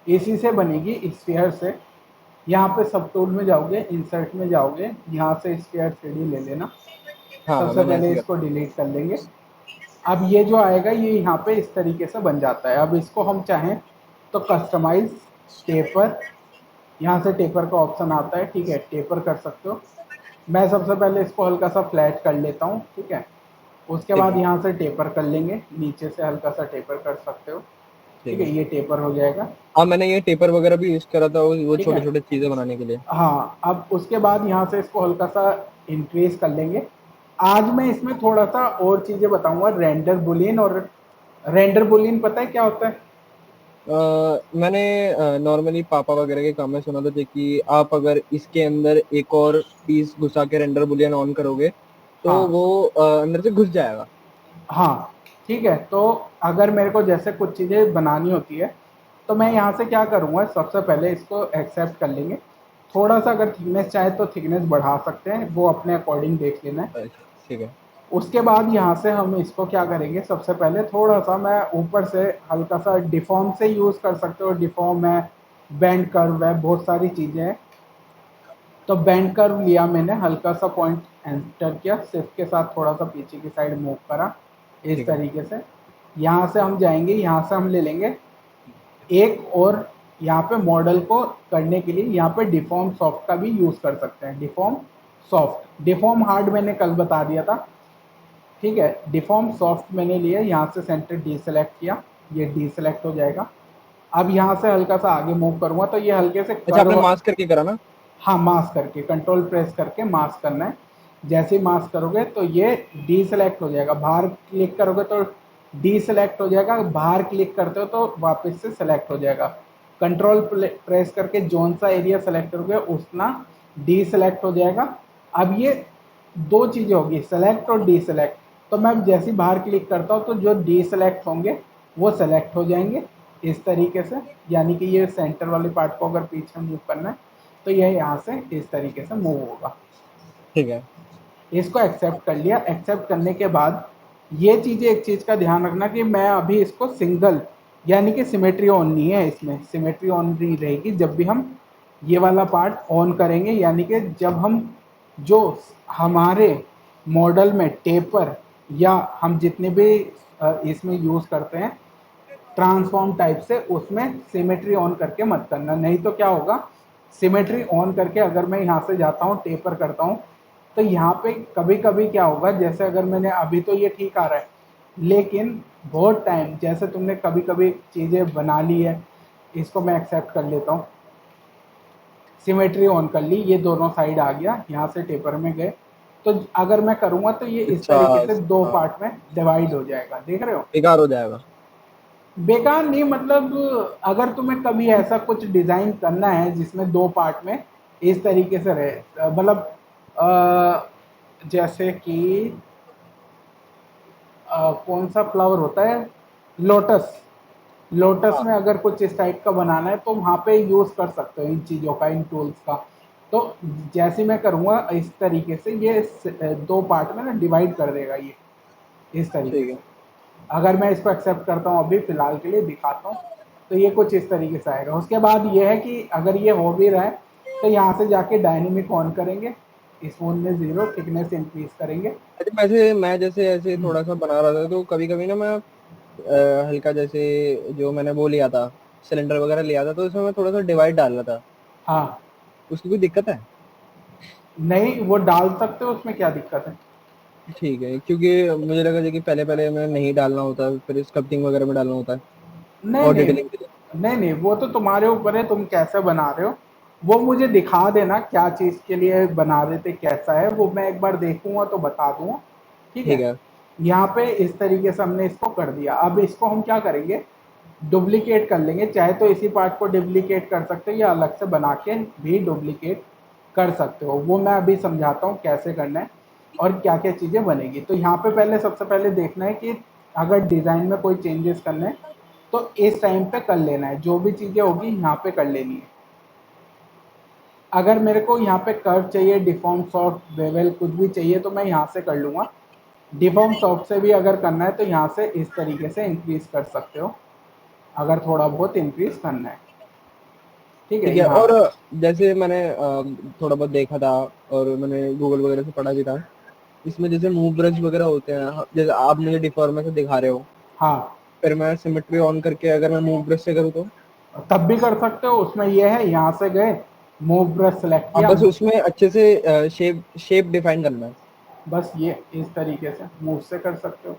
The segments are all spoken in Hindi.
इसी से बनेगी स्फीयर से। यहाँ पे सब टूल में जाओगे, इंसर्ट में जाओगे, यहाँ से स्फीयर 3D ले लेना। हाँ हाँ, सबसे मैंने पहले ऐसे इसको कर। डिलीट कर लेंगे। अब ये जो आएगा ये यहाँ पे इस तरीके से बन जाता है। अब इसको हम चाहें तो कस्टमाइज टेपर, यहाँ से टेपर का ऑप्शन आता है, ठीक है, टेपर कर सकते हो। मैं सबसे पहले इसको हल्का सा फ्लैट कर लेता हूँ, ठीक है। उसके ठीक बाद है। यहाँ से टेपर कर लेंगे, नीचे से हल्का सा टेपर कर सकते हो, ठीक ठीक है, है। ये टेपर हो जाएगा, हाँ, मैंने ये टेपर वगैरह भी यूज करा था, वो ठीक छोटे है। छोटे चीजें बनाने के लिए। हाँ, अब उसके बाद यहाँ से इसको हल्का सा इंक्रीज कर लेंगे। आज मैं इसमें थोड़ा सा और चीज़ें बताऊंगा, रेंडर बुलियन। और रेंडर बुलियन पता है क्या होता है? मैंने नॉर्मली पापा वगैरह के काम में सुना था कि आप अगर इसके अंदर एक और पीस घुसा के रेंडर बुलियन ऑन करोगे तो हाँ वो अंदर से घुस जाएगा। हाँ, ठीक है। तो अगर मेरे को जैसे कुछ चीज़ें बनानी होती है तो मैं हाँ। यहाँ से क्या करूँगा, सबसे पहले इसको एक्सेप्ट कर लेंगे। थोड़ा सा अगर थिकनेस चाहे तो थिकनेस बढ़ा सकते हैं, वो अपने अकॉर्डिंग देख लेना है। अच्छा, ठीक है। उसके बाद यहाँ से हम इसको क्या करेंगे, सबसे पहले थोड़ा सा मैं ऊपर से हल्का सा डिफॉर्म से यूज़ कर सकते हो। डिफॉर्म है, बेंड कर्व है, बहुत सारी चीज़ें हैं। तो बेंड कर्व लिया मैंने, हल्का सा पॉइंट एंटर किया, शिफ्ट के साथ थोड़ा सा पीछे की साइड मूव करा, इस ठीक है। तरीके से। यहाँ से हम जाएंगे, यहाँ से हम ले लेंगे एक और, यहाँ पे मॉडल को करने के लिए यहाँ पे डिफॉर्म सॉफ्ट का भी यूज़ कर सकते हैं। डिफॉर्म सॉफ्ट, डिफॉर्म हार्ड मैंने कल बता दिया था, ठीक है। डिफॉर्म सॉफ्ट मैंने लिया, यहाँ से सेंटर डी सेलेक्ट किया, ये डी सेलेक्ट हो जाएगा। अब यहाँ से हल्का सा आगे मूव करूँगा तो ये हल्के से अच्छा, आपने कर्व। मास्क करके करा ना? हाँ, मास्क करके, कंट्रोल प्रेस करके मास्क करना है। जैसे ही मास्क करोगे तो ये डी सेलेक्ट हो जाएगा, बाहर क्लिक करोगे तो डी सेलेक्ट हो जाएगा, बाहर क्लिक करते हो तो वापस से सेलेक्ट हो जाएगा। कंट्रोल प्रेस करके जोन सा एरिया सेलेक्ट करोगे उतना डी सेलेक्ट हो जाएगा। अब ये दो चीज़ें होगी, सेलेक्ट और डी सेलेक्ट। तो मैं जैसे ही बाहर क्लिक करता हूँ तो जो डी सेलेक्ट होंगे वो सेलेक्ट हो जाएंगे, इस तरीके से। यानी कि ये सेंटर वाले पार्ट को अगर पीछे मूव करना है तो यह यहाँ से इस तरीके से मूव होगा। ठीक है। इसको एक्सेप्ट कर लिया। एक्सेप्ट करने के बाद ये चीज़ें, एक चीज़ का ध्यान रखना कि मैं अभी इसको सिंगल, यानी कि सिमेट्री ऑन नहीं है, इसमें सिमेट्री ऑन नहीं रहेगी जब भी हम ये वाला पार्ट ऑन करेंगे। यानी कि जब हम जो हमारे मॉडल में टेपर या हम जितने भी इसमें यूज़ करते हैं ट्रांसफॉर्म टाइप से, उसमें सिमेट्री ऑन करके मत करना। नहीं तो क्या होगा, सिमेट्री ऑन करके अगर मैं यहाँ से जाता हूँ टेपर करता हूँ तो यहाँ पे कभी कभी क्या होगा, जैसे अगर मैंने अभी तो ये ठीक आ रहा है, लेकिन बहुत टाइम जैसे तुमने कभी कभी चीज़ें बना ली है, इसको मैं एक्सेप्ट कर लेता हूँ, सिमेट्री ऑन कर ली, ये दोनों साइड आ गया, यहाँ से टेपर में गए तो अगर मैं करूँगा तो ये इस अच्छा। तरीके से दो हाँ, पार्ट में डिवाइड हो जाएगा, देख रहे हो। बेकार हो जाएगा। बेकार नहीं, मतलब अगर तुम्हें कभी ऐसा कुछ डिज़ाइन करना है जिसमें दो पार्ट में इस तरीके से रहे, मतलब जैसे कि कौन सा फ्लावर होता है, लोटस। लोटस हाँ। में अगर कुछ इस टाइप का बनाना है तो वहाँ पे यूज़ कर सकते हो इन चीज़ों का, इन टूल्स का। तो जैसे मैं करूँगा इस तरीके से ये दो पार्ट में ना डिवाइड कर देगा ये, इस तरीके ठीक है। से। अगर मैं इसको एक्सेप्ट करता हूँ, अभी फ़िलहाल के लिए दिखाता हूँ, तो ये कुछ इस तरीके से आएगा। उसके बाद ये है कि अगर ये हो भी रहा है तो यहाँ से जाके डायनेमिक ऑन करेंगे, स्मूथनेस 0, थिकनेस इंक्रीज करेंगे। अच्छा, वैसे मैं जैसे ऐसे थोड़ा सा बना रहा था तो कभी कभी ना मैं हल्का जैसे जो मैंने वो लिया था, सिलेंडर वगैरह लिया था, तो उसमें मैं थोड़ा सा डिवाइड डाल रहा था। हाँ, उसकी कोई दिक्कत है? नहीं वो डाल सकते हो, उसमें क्या दिक्कत है। ठीक है, क्योंकि मुझे लगा कि पहले पहले मैं नहीं डालना होता, फिर स्कल्पटिंग वगैरह में डालना होता है नहीं और नहीं, डिटेलिंग के लिए। नहीं नहीं, वो तो तुम्हारे ऊपर है, तुम कैसे बना रहे हो। वो मुझे दिखा देना क्या चीज़ के लिए बना रहे थे, कैसा है वो, मैं एक बार देखूंगा तो बता दूंगा, ठीक ठीक है। है। यहाँ पे इस तरीके से हमने इसको कर दिया। अब इसको हम क्या करेंगे, डुप्लीकेट कर लेंगे। चाहे तो इसी पार्ट को डुप्लीकेट कर सकते हो या अलग से बना के भी डुप्लीकेट कर सकते हो, वो मैं अभी समझाता हूँ कैसे करना है और क्या क्या चीज़ें बनेगी। तो यहाँ पे पहले सबसे पहले देखना है कि अगर डिज़ाइन में कोई चेंजेस करने हैं तो इस टाइम पे कर लेना है, जो भी चीज़ें होगी यहाँ पे कर लेनी है। अगर मेरे को यहाँ पे कर्व चाहिए, डिफॉर्म सॉफ्ट, बेवल कुछ भी चाहिए तो मैं यहाँ से कर लूँगा। डिफॉर्म सॉफ्ट से भी अगर करना है तो यहाँ से इस तरीके से इंक्रीज कर सकते हो, अगर थोड़ा बहुत इंक्रीज करना है। ठीक है ठीक है। यहाँ। और जैसे मैंने थोड़ा बहुत देखा था और मैंने गूगल वगैरह से पढ़ा भी था, इसमें जैसे मूव ब्रश वगैरह होते हैं, जैसे आप मुझे डिफॉर्मेशन से दिखा रहे हो, हाँ, फिर मैं सिमेट्री ऑन करके अगर मैं मूव ब्रश से करूँ तो? तब भी कर सकते हो। उसमें ये है, यहाँ से गए, मूव ब्रश सेलेक्ट अब किया, बस उसमें अच्छे से शेप शेप डिफाइन करना है। बस ये इस तरीके से मूव से कर सकते हो,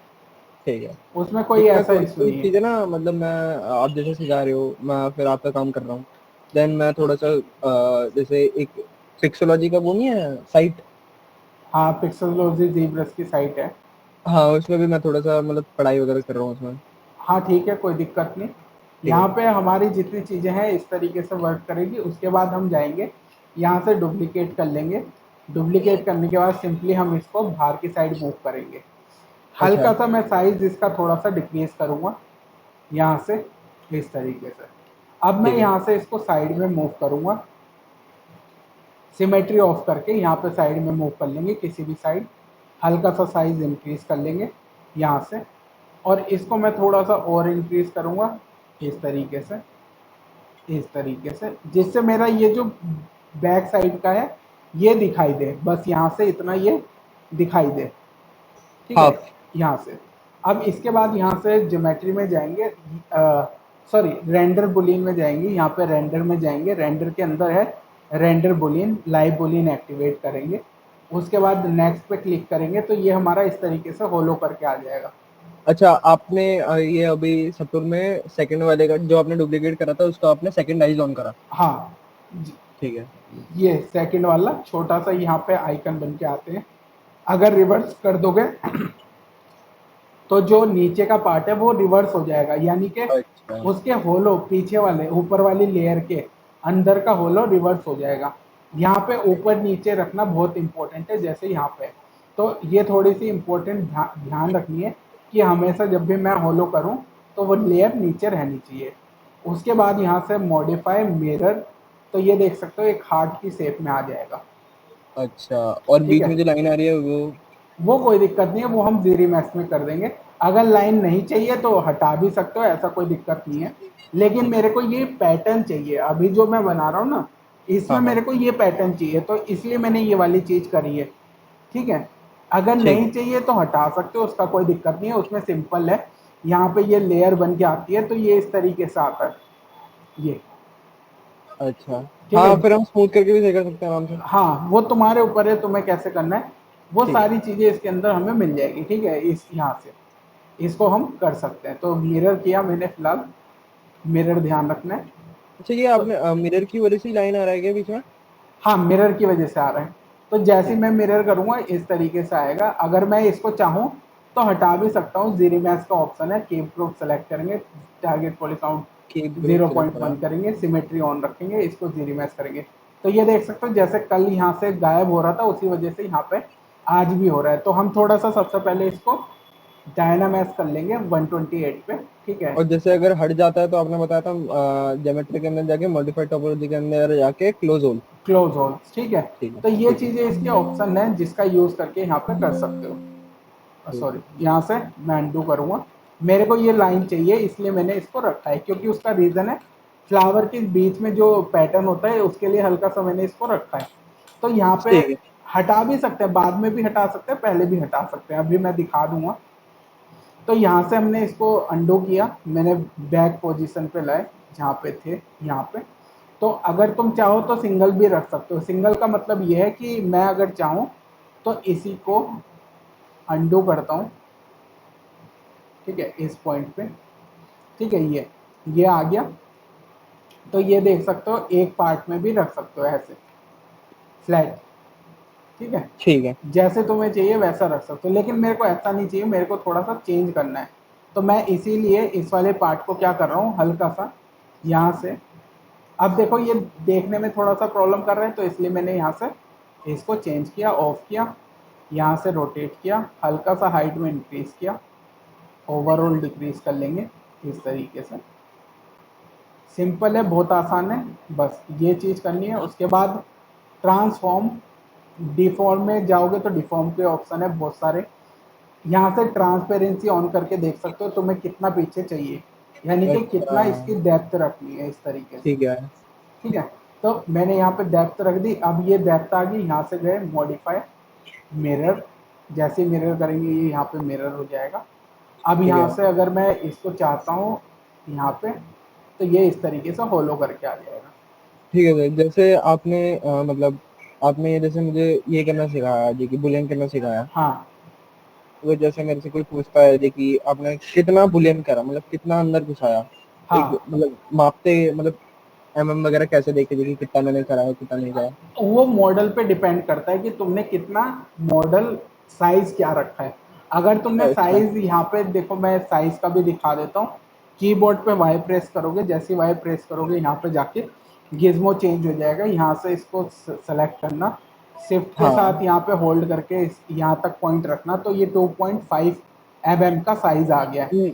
ठीक है। उसमें कोई क्योंकि मैं ऐसा थोड़ी इशू थोड़ी नहीं है। चीजें ना, मतलब मैं, आप जैसे सिखा रहे हो, मैं फिर आपका काम कर रहा हूँ, देन मैं थोड़ा सा जैसे एक पिक्सोलॉजी का वो नहीं है साइट, हाँ, पिक्सेलॉजी जीब्रस की साइट है। हाँ उसमें भी मैं थोड़ा सा मतलब पढ़ाई वगैरह कर रहा हूँ उसमें। हाँ ठीक है, कोई दिक्कत नहीं। ठीक है। यहाँ पे हमारी जितनी चीज़ें हैं इस तरीके से वर्क करेगी। उसके बाद हम जाएंगे, यहाँ से डुप्लीकेट कर लेंगे। डुप्लीकेट करने के बाद सिंपली हम इसको बाहर की साइड मूव करेंगे। अच्छा। हल्का सा मैं साइज इसका थोड़ा सा डिक्रीज करूँगा, यहाँ से इस तरीके से। अब मैं ठीक है। यहाँ से इसको साइड में मूव करूँगा, सिमेट्री ऑफ करके यहाँ पे साइड में मूव कर लेंगे किसी भी साइड। हल्का सा साइज इंक्रीज कर लेंगे यहाँ से, और इसको मैं थोड़ा सा और इंक्रीज करूँगा इस तरीके से, इस तरीके से, जिससे मेरा ये जो बैक साइड का है ये दिखाई दे, बस यहाँ से इतना ये दिखाई दे। ठीक हाँ। है, यहाँ से। अब इसके बाद यहाँ से ज्योमेट्री में जाएंगे, सॉरी रेंडर बुलियन में जाएंगे। यहाँ पे रेंडर में जाएंगे, रेंडर के अंदर है render Boolean, live Boolean activate करेंगे। उसके बाद नेक्स्ट पे क्लिक करेंगे तो ये हमारा इस तरीके से होलो करके आ जाएगा। अच्छा, आपने ये अभी सतुर में सेकंड वाले का जो आपने डुप्लीकेट करा था उसका आपने सेकंड आइज ऑन करा? हाँ, ठीक है। ये सेकंड वाला छोटा सा यहाँ पे आइकन बन के आते हैं। अगर रिवर्स कर दोगे तो जो नीचे का पार्ट है वो रिवर्स हो जाएगा, यानी कि अच्छा। उसके होलो पीछे वाले ऊपर वाली लेयर के अंदर का होलो रिवर्स हो जाएगा। यहाँ पे ऊपर नीचे रखना बहुत इंपॉर्टेंट है, जैसे यहाँ पे। तो ये थोड़ी सी इंपॉर्टेंट ध्यान रखनी है कि हमेशा जब भी मैं होलो करूँ तो वो लेयर नीचे रहनी चाहिए। उसके बाद यहाँ से मॉडिफाई मिरर, तो ये देख सकते हो एक हार्ट की शेप में आ जाएगा। अच्छा, और ठीक बीच है, में जो लाइन आ रही है वो? वो कोई दिक्कत नहीं है, वो हम जीरी मैक्स में कर देंगे। अगर लाइन नहीं चाहिए तो हटा भी सकते हो, ऐसा कोई दिक्कत नहीं है। लेकिन ठीक है। मेरे को ये पैटर्न चाहिए, अभी जो मैं बना रहा हूँ ना इसमें हाँ हाँ। मेरे को ये पैटर्न चाहिए, तो इसलिए मैंने ये वाली चीज करी है। ठीक है, अगर ठीक नहीं है। चाहिए तो हटा सकते हो, उसका कोई दिक्कत नहीं है। उसमें सिंपल है, यहाँ पे ये लेयर बन के आती है तो ये इस तरीके से आता है ये। अच्छा। ठीक है, हाँ, फिर हम स्मूथ करके भी सही कर सकते हैं आराम से। हाँ वो तुम्हारे ऊपर है तुम्हें कैसे करना है। वो ठीक है। सारी चीजें इसके अंदर हमें मिल जाएगी। ठीक है, इस यहाँ से इसको हम कर सकते हैं। तो मिरर किया मैंने फिलहाल, मिरर ध्यान रखना है। अच्छा, ये तो आपने मिरर की वजह से लाइन आ रहा है क्या बीच में? हाँ, मिरर की वजह से आ रहा है। तो जैसे ठीक मैं है। मिरर करूंगा इस तरीके से आएगा। अगर मैं इसको चाहूँ तो हटा भी सकता हूँ, जीरो मैक्स का ऑप्शन है, कीप ग्रुप सेलेक्ट करेंगे, टारगेट कीप पॉलीकाउंट ग्रुप सेलेक्ट करा। 0.1 करेंगे, सिमेट्री ऑन रखेंगे, इसको जीरो मैक्स करेंगे। तो ये देख सकते हो जैसे कल यहाँ से गायब हो रहा था उसी वजह से यहाँ पे आज भी हो रहा है। तो हम थोड़ा सा सबसे पहले इसको डायनामैक्स कर लेंगे 128 पे। ठीक है, और जैसे अगर हट जाता है तो आपने बताया था ज्योमेट्री के अंदर जाके मॉडिफाइड टोपोलॉजी के अंदर जाके क्लोज होल। Close holes. ठीक है, ठीक है। तो ये ठीक है। चीजें इसके ऑप्शन हैं जिसका यूज करके यहाँ पे कर सकते हो। ठीक सॉरी, है। यहाँ से मैं अनडू करूंगा। मेरे को ये लाइन चाहिए इसलिए मैंने इसको रखा है, क्योंकि उसका रीजन है फ्लावर के बीच में जो पैटर्न होता है उसके लिए हल्का सा मैंने इसको रखा है। तो यहाँ पे ठीक है। हटा भी सकते हैं, बाद में भी हटा सकते हैं, पहले भी हटा सकते हैं, अभी मैं दिखा दूंगा। तो यहाँ से हमने इसको अंडो किया, मैंने बैक पोजीशन पे लाए जहाँ पे थे यहाँ पे। तो अगर तुम चाहो तो सिंगल भी रख सकते हो। सिंगल का मतलब ये है कि मैं अगर चाहूँ तो इसी को अंडो करता हूँ। ठीक है, इस पॉइंट पे। ठीक है, ये आ गया। तो ये देख सकते हो एक पार्ट में भी रख सकते हो ऐसे फ्लैट। ठीक है, ठीक है। जैसे तुम्हें चाहिए वैसा रख सकते हो, लेकिन मेरे को ऐसा नहीं चाहिए, मेरे को थोड़ा सा चेंज करना है। तो मैं इसीलिए इस वाले पार्ट को क्या कर रहा हूँ, हल्का सा यहाँ से। अब देखो ये देखने में थोड़ा सा प्रॉब्लम कर रहा है, तो इसलिए मैंने यहाँ से इसको चेंज किया, ऑफ किया, यहाँ से रोटेट किया, हल्का सा हाइट में इंक्रीज किया, ओवरऑल डिक्रीज कर लेंगे इस तरीके से। सिंपल है, बहुत आसान है, बस ये चीज़ करनी है। उसके बाद ट्रांसफॉर्म, डिफॉर्म में जाओगे तो डिफॉर्म के ऑप्शन है बहुत सारे। यहाँ से ट्रांसपेरेंसी ऑन करके देख सकते हो तुम्हें कितना पीछे चाहिए, यानी कि अच्छा। कितना इसकी डेप्थ रखनी है इस तरीके से। ठीक है। ठीक है, तो मैंने यहाँ पे डेप्थ रख दी। अब ये डेप्थ आ गई, यहाँ से गए मॉडिफाई मिरर, जैसे मिरर करेंगे ये यहाँ पे मिरर हो जाएगा। अब ठीक यहाँ है से अगर मैं इसको चाहता हूँ यहाँ पे, तो ये इस तरीके से होलो करके आ जाएगा। ठीक है सर, जैसे आपने मतलब आपने ये जैसे मुझे ये करना सिखाया जी, कि बुलियन करना सिखाया। हाँ तो जैसे मेरे से कोई पूछता है जी कि आपने कितना बुलियन करा, मतलब कितना अंदर घुसाया, एक हाँ, मतलब मापते, मतलब वगैरह कैसे देखे जी कि कितना मैंने करा है कितना नहीं करा? वो मॉडल पे डिपेंड करता है कि तुमने कितना मॉडल साइज क्या रखा है। अगर तुमने अच्छा। साइज यहाँ पे देखो, मैं साइज का भी दिखा देता हूँ। कीबोर्ड पे वाई प्रेस करोगे, जैसे वाई प्रेस करोगे यहाँ पे जाके गिज्मो चेंज हो जाएगा। यहाँ से इसको सेलेक्ट करना, शिफ्ट के साथ हाँ। यहाँ पे होल्ड करके यहाँ तक पॉइंट रखना, तो ये 2.5 mm का साइज आ गया है। हम्म,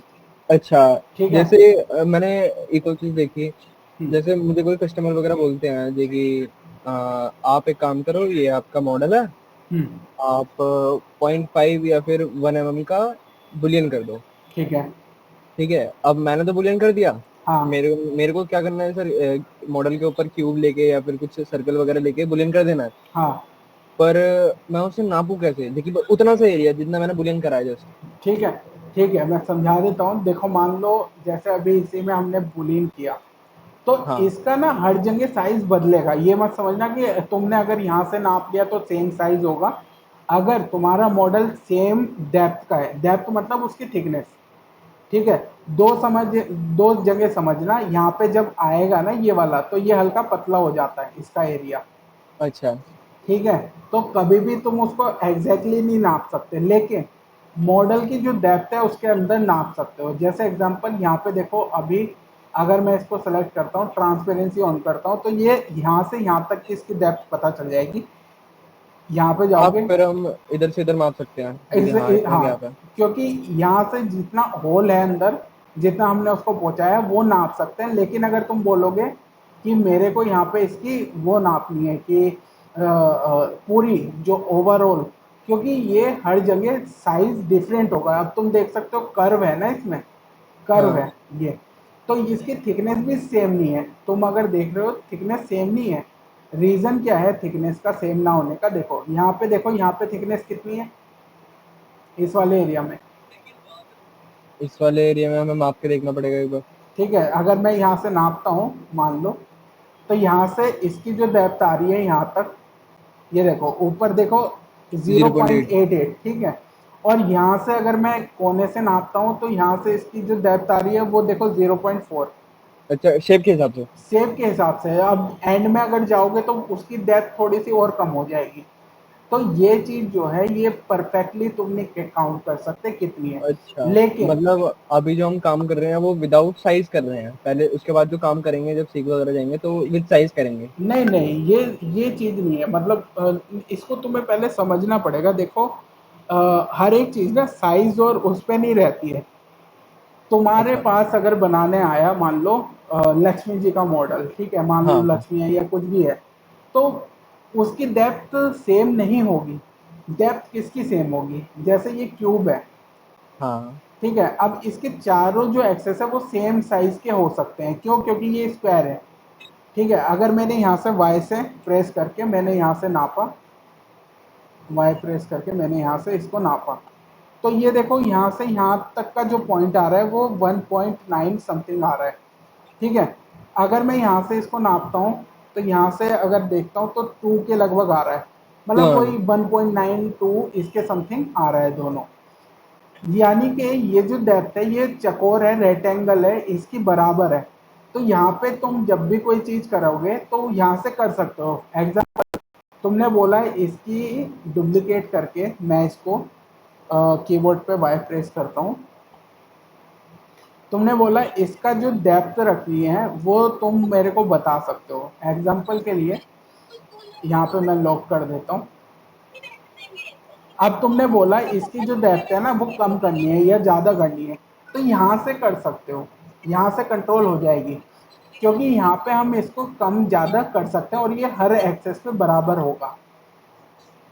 अच्छा। ठीक है। जैसे मैंने एक और चीज देखी, हम्म, जैसे मुझे कोई कस्टमर वगैरह बोलते हैं जी कि आप एक काम करो, ये आपका मॉडल है, हम्म, आप 0.5 या फिर 1 mm का बुलियन कर दो। ठीक है। ठीक है, अब मैंने तो बुलियन कर दिया। हाँ मेरे मेरे को क्या करना है सर, मॉडल के ऊपर क्यूब लेके या फिर कुछ सर्कल वगैरह लेके बुलियन कर देना है। हाँ, पर मैं उसे नापू कैसे? देखिए उतना सा एरिया जितना मैंने बुलियन करा है जस्ट। ठीक है, ठीक है, मैं समझा देता हूँ। देखो मान लो जैसे अभी इसी में हमने बुलियन किया, तो हाँ। इसका ना हर जगह साइज बदलेगा। ये मत समझना कि तुमने अगर यहाँ से नाप लिया तो सेम साइज होगा। अगर तुम्हारा मॉडल सेम डेप्थ का है, डेप्थ मतलब उसकी थिकनेस, ठीक है, दो जगह समझना। यहाँ पे जब आएगा ना ये वाला, तो ये हल्का पतला हो जाता है इसका एरिया। अच्छा। ठीक है, तो कभी भी तुम उसको एग्जैक्टली नहीं नाप सकते, लेकिन मॉडल की जो डेप्थ है उसके अंदर नाप सकते हो। जैसे एग्जांपल यहाँ पे देखो, अभी अगर मैं इसको सेलेक्ट करता हूँ, ट्रांसपेरेंसी ऑन करता हूँ, तो ये यहाँ से यहाँ तक की इसकी डेप्थ पता चल जाएगी। यहाँ पे आप जाओगे, फिर हम इधर से इधर माप सकते हैं देखिए, हाँ इस इतना हाँ, गैप है। क्योंकि यहाँ से जितना होल है अंदर, जितना हमने उसको पहुंचाया वो नाप सकते हैं। लेकिन अगर तुम बोलोगे कि मेरे को यहाँ पे इसकी वो नापनी है कि पूरी जो ओवरऑल, क्योंकि ये हर जगह साइज डिफरेंट होगा। अब तुम देख सकते हो कर्व है ना इसमें, कर्व हाँ। है ये, तो इसकी थिकनेस भी सेम नहीं है। तुम अगर देख रहे हो थिकनेस सेम नहीं है, रीजन क्या है थिकनेस का सेम ना होने का? देखो यहाँ पे, देखो यहाँ पे थिकनेस कितनी है इस वाले एरिया में। इस वाले एरिया में हमें माप के देखना पड़ेगा एक बार। ठीक है, अगर मैं यहाँ से नापता हूँ मान लो, तो यहाँ से इसकी जो डेप्थ आ रही है यहाँ तक, ये देखो ऊपर देखो 0.8। 0.88, ठीक है। और यहाँ से अगर मैं कोने से नापता हूँ, तो यहाँ से इसकी जो डेप्थ आ रही है वो देखो 0.4। अच्छा, शेप के हिसाब से। सेब के हिसाब से। अब एंड में अगर जाओगे तो उसकी डेप्थ थोड़ी सी और कम हो जाएगी। तो ये चीज जो है ये परफेक्टली तुमने काउंट कर सकते कितनी है। अच्छा, लेकिन मतलब अभी जो हम काम कर रहे हैं वो विदाउट साइज कर रहे हैं, पहले उसके बाद जो काम करेंगे जब सीख वगैरह जाएंगे तो विद साइज करेंगे। नहीं नहीं, ये चीज नहीं है। मतलब इसको तुम्हें पहले समझना पड़ेगा। देखो हर एक चीज ना साइज और उस पे नहीं रहती है। तुम्हारे अच्छा। पास अगर बनाने आया मान लो लक्ष्मी जी का मॉडल, ठीक है, मान लो हाँ हाँ। लक्ष्मी है या कुछ भी है, तो उसकी डेप्थ सेम नहीं होगी। डेप्थ किसकी सेम होगी? जैसे ये क्यूब है, हाँ। ठीक है, अब इसके चारों जो एक्सेस है वो सेम साइज के हो सकते हैं। क्यों? क्योंकि ये स्क्वायर है। ठीक है, अगर मैंने यहाँ से वाई से प्रेस करके मैंने यहाँ से नापा, वाई प्रेस करके मैंने यहाँ से इसको नापा, तो ये देखो यहाँ से यहाँ तक का जो पॉइंट आ रहा है वो 1.9 समथिंग आ रहा है। ठीक है, अगर मैं यहाँ से इसको नापता हूँ, तो यहाँ से अगर देखता हूँ तो 2 के लगभग आ रहा है। मतलब हाँ। वही 1.92 इसके समथिंग आ रहा है दोनों। यानी कि ये जो डेप्थ है ये चकोर है, रेक्टेंगल है, इसकी बराबर है। तो यहाँ पे तुम जब भी कोई चीज करोगे तो यहाँ से कर सकते हो। एग्जाम तुमने बोला है इसकी डुप्लीकेट करके, मैं इसको कीबोर्ड पे वाई प्रेस करता हूँ। तुमने बोला इसका जो डेप्थ रखनी है वो तुम मेरे को बता सकते हो। एग्जाम्पल के लिए यहाँ पे मैं लॉक कर देता हूँ। अब तुमने बोला इसकी जो डेप्थ है ना वो कम करनी है या ज़्यादा करनी है, तो यहाँ से कर सकते हो। यहाँ से कंट्रोल हो जाएगी, क्योंकि यहाँ पे हम इसको कम ज़्यादा कर सकते हैं और ये हर एक्सेस पे बराबर होगा।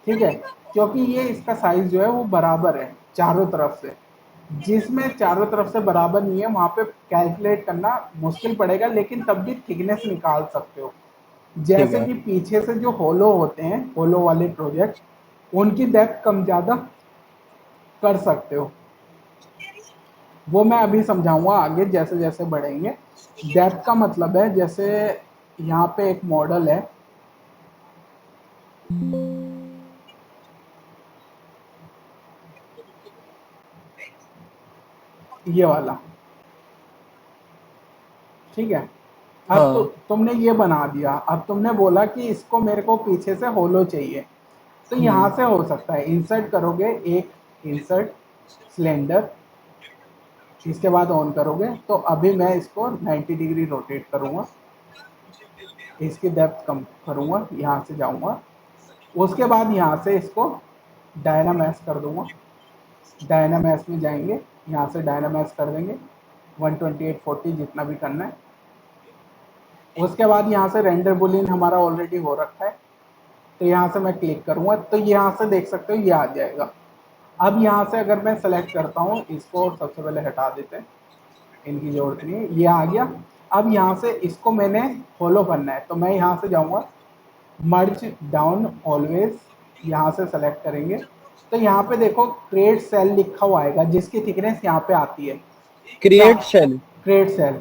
ठीक है, क्योंकि ये इसका साइज जो है वो बराबर है चारों तरफ से। जिसमें चारों तरफ से बराबर नहीं है वहाँ पे कैलकुलेट करना मुश्किल पड़ेगा, लेकिन तब भी थिकनेस निकाल सकते हो। ठीक जैसे है। कि पीछे से जो होलो होते हैं, होलो वाले प्रोजेक्ट, उनकी डेप्थ कम ज़्यादा कर सकते हो। वो मैं अभी समझाऊंगा आगे जैसे जैसे बढ़ेंगे। डेप्थ का मतलब है, जैसे यहाँ पे एक मॉडल है, ये वाला, ठीक है। अब तो हाँ। तुमने ये बना दिया, अब तुमने बोला कि इसको मेरे को पीछे से होलो चाहिए, तो यहाँ हम्म। से हो सकता है इंसर्ट करोगे, एक इंसर्ट सिलेंडर, इसके बाद ऑन करोगे तो अभी मैं इसको 90 डिग्री रोटेट करूँगा, इसकी डेप्थ कम करूँगा, यहाँ से जाऊँगा, उसके बाद यहाँ से इसको डायनामैश कर दूँगा, डायनामैश में जाएंगे, यहाँ से डायनामैश कर देंगे 12840 जितना भी करना है। उसके बाद यहाँ से रेंडर बुलियन हमारा ऑलरेडी हो रखा है, तो यहाँ से मैं क्लिक करूँगा तो यहाँ से देख सकते हो ये आ जाएगा। अब यहाँ से अगर मैं सेलेक्ट करता हूँ, इसको सबसे पहले हटा देते हैं, इनकी ज़रूरत नहीं है, ये आ गया। अब यहाँ से इसको मैंने फॉलो करना है, तो मैं यहाँ से जाऊँगा, मर्ज डाउन ऑलवेज, यहाँ से सेलेक्ट करेंगे, तो यहाँ पे देखो क्रिएट सेल लिखा हुआ आएगा जिसकी थिकनेस यहाँ पे आती है क्रिएट 4। शेल। क्रिएट सेल,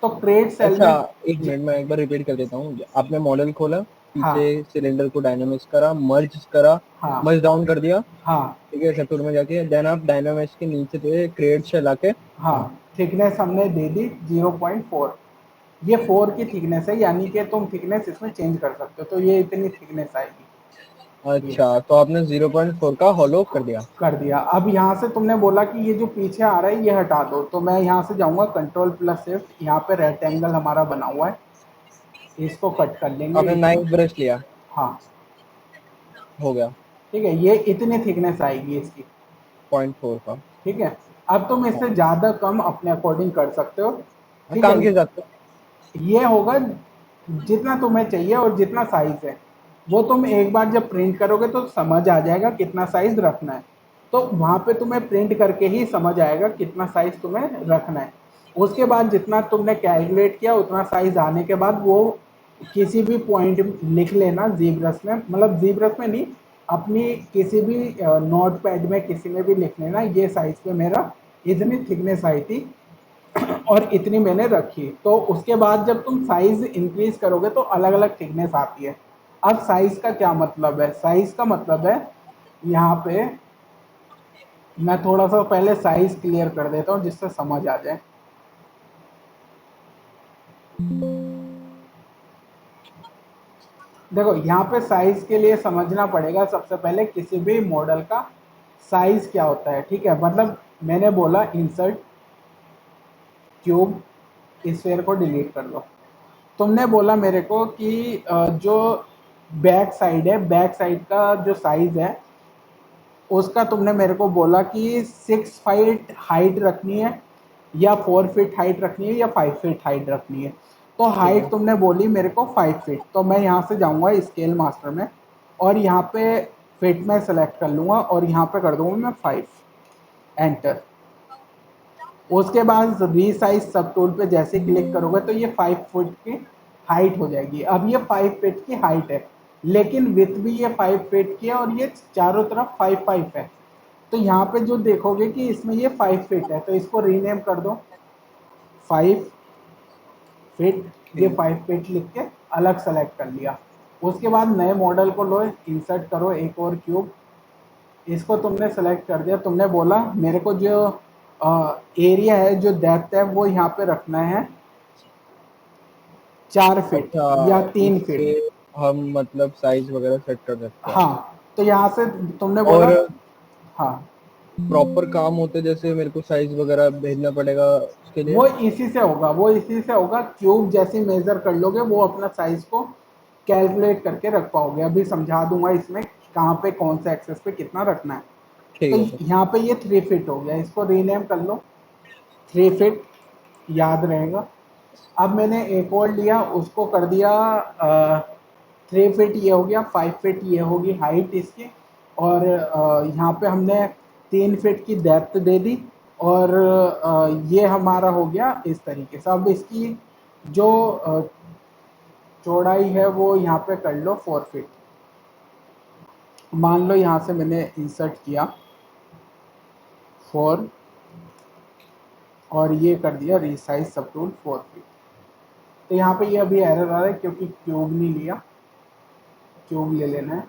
तो क्रिएट सेल अच्छा, में एक मिनट मैं एक बार रिपीट कर देता हूँ। आपने मॉडल खोला, हाँ पीछे सिलेंडर को डायनामिक्स करा, मर्ज करा, हाँ मर्ज डाउन कर दिया, हाँ ठीक है, सेक्टर में जाके देन आप डायनामिक्स के नीचे थे क्रिएट शेल आके। हाँ, थिकनेस हमने दे दी 0.4, ये 4 की थिकनेस है, यानी कि तुम थिकनेस इसमें चेंज कर सकते हो, तो ये इतनी थिकनेस आएगी, ये अच्छा, तो आपने 0.4 का हॉलो कर दिया। कर दिया। अब यहाँ से तुमने बोला कि ये जो पीछे आ रहा है ये हटा दो, तो मैं यहाँ से जाऊँगा कंट्रोल प्लस शिफ्ट, यहाँ पे रेक्टेंगल हमारा बना हुआ है, इसको कट कर लेंगे आपने इतना। नाइफ ब्रश लिया, हाँ हो गया ठीक है, ये इतनी थिकनेस आएगी इसकी, 0.4 का। ठीक है। अब तुम इससे हाँ, ज़्यादा कम अपने अकॉर्डिंग कर सकते हो, ठीक है। काम के हिसाब से। ये होगा जितना तुम्हें चाहिए और जितना साइज है, वो तुम एक बार जब प्रिंट करोगे तो समझ आ जाएगा कितना साइज रखना है, तो वहाँ पे तुम्हें प्रिंट करके ही समझ आएगा कितना साइज तुम्हें रखना है। उसके बाद जितना तुमने कैलकुलेट किया उतना साइज आने के बाद वो किसी भी पॉइंट लिख लेना जीब्रस में, मतलब जीब्रस में नहीं, अपनी किसी भी नोट पैड में किसी में भी लिख लेना, ये साइज पे मेरा इतनी थिकनेस आई थी और इतनी मैंने रखी। तो उसके बाद जब तुम साइज इंक्रीज करोगे तो अलग अलग थिकनेस आती है। अब साइज का क्या मतलब है, साइज का मतलब है, यहाँ पे मैं थोड़ा सा पहले साइज क्लियर कर देता हूँ जिससे समझ आ जाए। देखो यहाँ पे साइज के लिए समझना पड़ेगा सबसे पहले किसी भी मॉडल का साइज क्या होता है, ठीक है। मतलब मैंने बोला इंसर्ट क्यूब, स्फीयर को डिलीट कर दो। तुमने बोला मेरे को कि जो बैक साइड है, बैक साइड का जो साइज है उसका तुमने मेरे को बोला कि 6 फीट हाइट रखनी है या 4 फीट हाइट रखनी है या 5 फीट हाइट रखनी है। तो ठीक हाइट है। तुमने बोली मेरे को 5 फीट, तो मैं यहाँ से जाऊँगा स्केल मास्टर में और यहाँ पे फिट में सेलेक्ट कर लूँगा और यहाँ पे कर दूँगा मैं 5, एंटर। उसके बाद रीसाइज सब टूल पे जैसे क्लिक करोगे तो ये 5 फुट की हाइट हो जाएगी। अब ये 5 फीट की हाइट है, लेकिन विथ भी ये 5 फीट की है और ये चारों तरफ 5 5 है। तो यहाँ पे जो देखोगे कि इसमें ये 5 फीट है, तो इसको रीनेम कर दो 5 फीट, ये ठीक। 5 फीट लिख के अलग सेलेक्ट कर लिया। उसके बाद नए मॉडल को लो, इंसर्ट करो एक और क्यूब, इसको तुमने सेलेक्ट कर दिया। तुमने बोला मेरे को जो एरिया है, जो डेप्थ है वो यहाँ पे रखना है 4 फीट अच्छा, या 3 फीट। इससे हम मतलब साइज वगैरह सेट कर सकते हैं। हाँ, तो यहाँ से तुमने बोला, और हाँ, प्रॉपर काम होते जैसे मेरे को साइज वगैरह भेजना पड़ेगा उसके लिए। वो इसी से होगा, वो इसी से होगा। क्यूब जैसे मेजर कर लोगे वो अपना साइज को कैलकुलेट करके रख पाओगे। अभी समझा दूंगा इसमें कहाँ पे कौन से एक्सेस पे कितना रखना है। ठीक तो है सर। यहाँ पे ये 3 फीट हो गया, इसको रीनेम कर लो 3 फीट, याद रहेगा। अब मैंने एक और लिया, उसको कर दिया 3 फीट, ये हो गया 5 फीट, ये होगी हाइट इसकी। और यहाँ पे हमने 3 फीट की डेप्थ दे दी और ये हमारा हो गया इस तरीके से। अब इसकी जो चौड़ाई है वो यहाँ पे कर लो 4 फीट। मान लो यहाँ से मैंने इंसर्ट किया 4 और ये कर दिया रिसाइज सब टूल 4 फीट। तो यहाँ पे ये अभी एरर आ रहा है क्योंकि क्यूब नहीं लिया, क्यूब ले लेना है,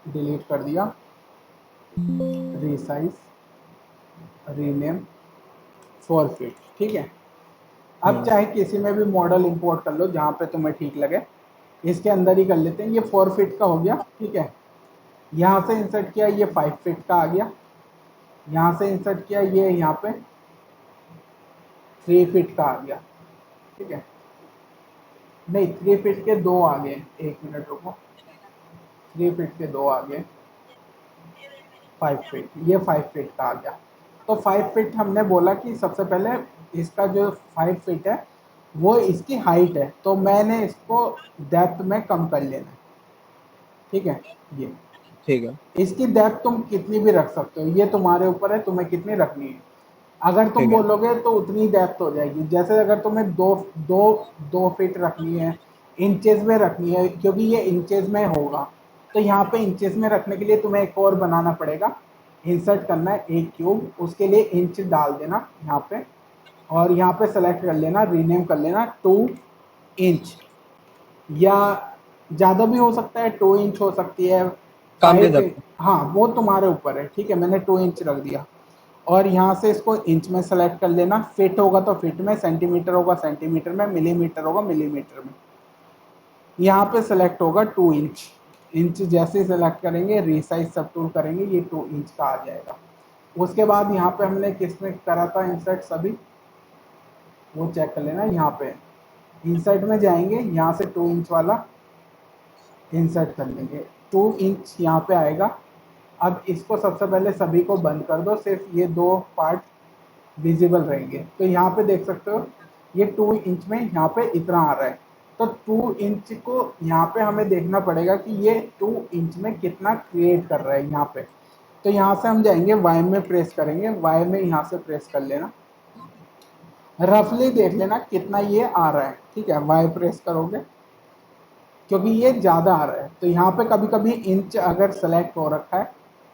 डिलीट कर दिया, रिसाइज, रीनेम 4 फीट। ठीक है, अब चाहे किसी में भी मॉडल इंपोर्ट कर लो जहाँ पे तुम्हें ठीक लगे, इसके अंदर ही कर लेते हैं। ये 4 फीट का हो गया। ठीक है, यहाँ से इंसर्ट किया ये 5 फीट का आ गया, यहाँ से इंसर्ट किया ये यहाँ पे 3 फीट का आ गया। ठीक है, नहीं 3 फीट के 2 आ गए, 1 मिनट रुको, 3 फीट के 2 आ गए, 5 फीट, ये 5 फीट का आ गया। तो 5 फीट हमने बोला कि सबसे पहले इसका जो 5 फीट है वो इसकी हाइट है, तो मैंने इसको डेप्थ में कम कर लेना है। ठीक है, ये ठीक है। इसकी डेप्थ तुम कितनी भी रख सकते हो, ये तुम्हारे ऊपर है तुम्हें कितनी रखनी है। अगर तुम ठीक है। बोलोगे तो उतनी डेप्थ हो जाएगी। जैसे अगर तुम्हें दो दो 2 फीट रखनी है, इंचेस में रखनी है क्योंकि ये इंचेस में होगा, तो यहाँ पे इंचेस में रखने के लिए तुम्हें एक और बनाना पड़ेगा, इंसर्ट करना है एक क्यूब, उसके लिए इंच डाल देना यहाँ पे, और यहाँ पे सेलेक्ट कर लेना, रीनेम कर लेना 2 इंच, या ज़्यादा भी हो सकता है, 2 इंच हो सकती है, काम के 5 हिसाब इंच, से। हाँ वो तुम्हारे ऊपर है। ठीक है, मैंने 2 इंच रख दिया और यहाँ से इसको इंच में सेलेक्ट कर लेना, फिट होगा तो फिट में, सेंटीमीटर होगा सेंटीमीटर में, मिलीमीटर होगा मिलीमीटर में। यहाँ पे सेलेक्ट होगा 2 इंच, इंच जैसे ही सेलेक्ट करेंगे रिसाइज सब टूल करेंगे ये 2 इंच का आ जाएगा। उसके बाद यहाँ पे हमने किसमें करा था इंसर्ट, सभी वो चेक कर लेना। यहाँ पे इंसर्ट में जाएंगे, यहाँ से 2 इंच वाला इंसर्ट कर लेंगे, 2 इंच यहाँ पे आएगा। अब इसको सबसे पहले सभी को बंद कर दो, सिर्फ ये 2 पार्ट विजिबल रहेंगे। तो यहाँ पे देख सकते हो ये 2 इंच में यहाँ पे इतना आ रहा है, तो 2 इंच को यहाँ पे हमें देखना पड़ेगा कि ये 2 इंच में कितना क्रिएट कर रहा है यहाँ पे। तो यहाँ से हम जाएंगे वाई में, प्रेस करेंगे, वाई में यहाँ से प्रेस कर लेना, रफली देख लेना कितना ये आ रहा है। ठीक है, वाई प्रेस करोगे क्योंकि ये ज़्यादा आ रहा है, तो यहाँ पे कभी कभी इंच अगर सेलेक्ट हो रखा है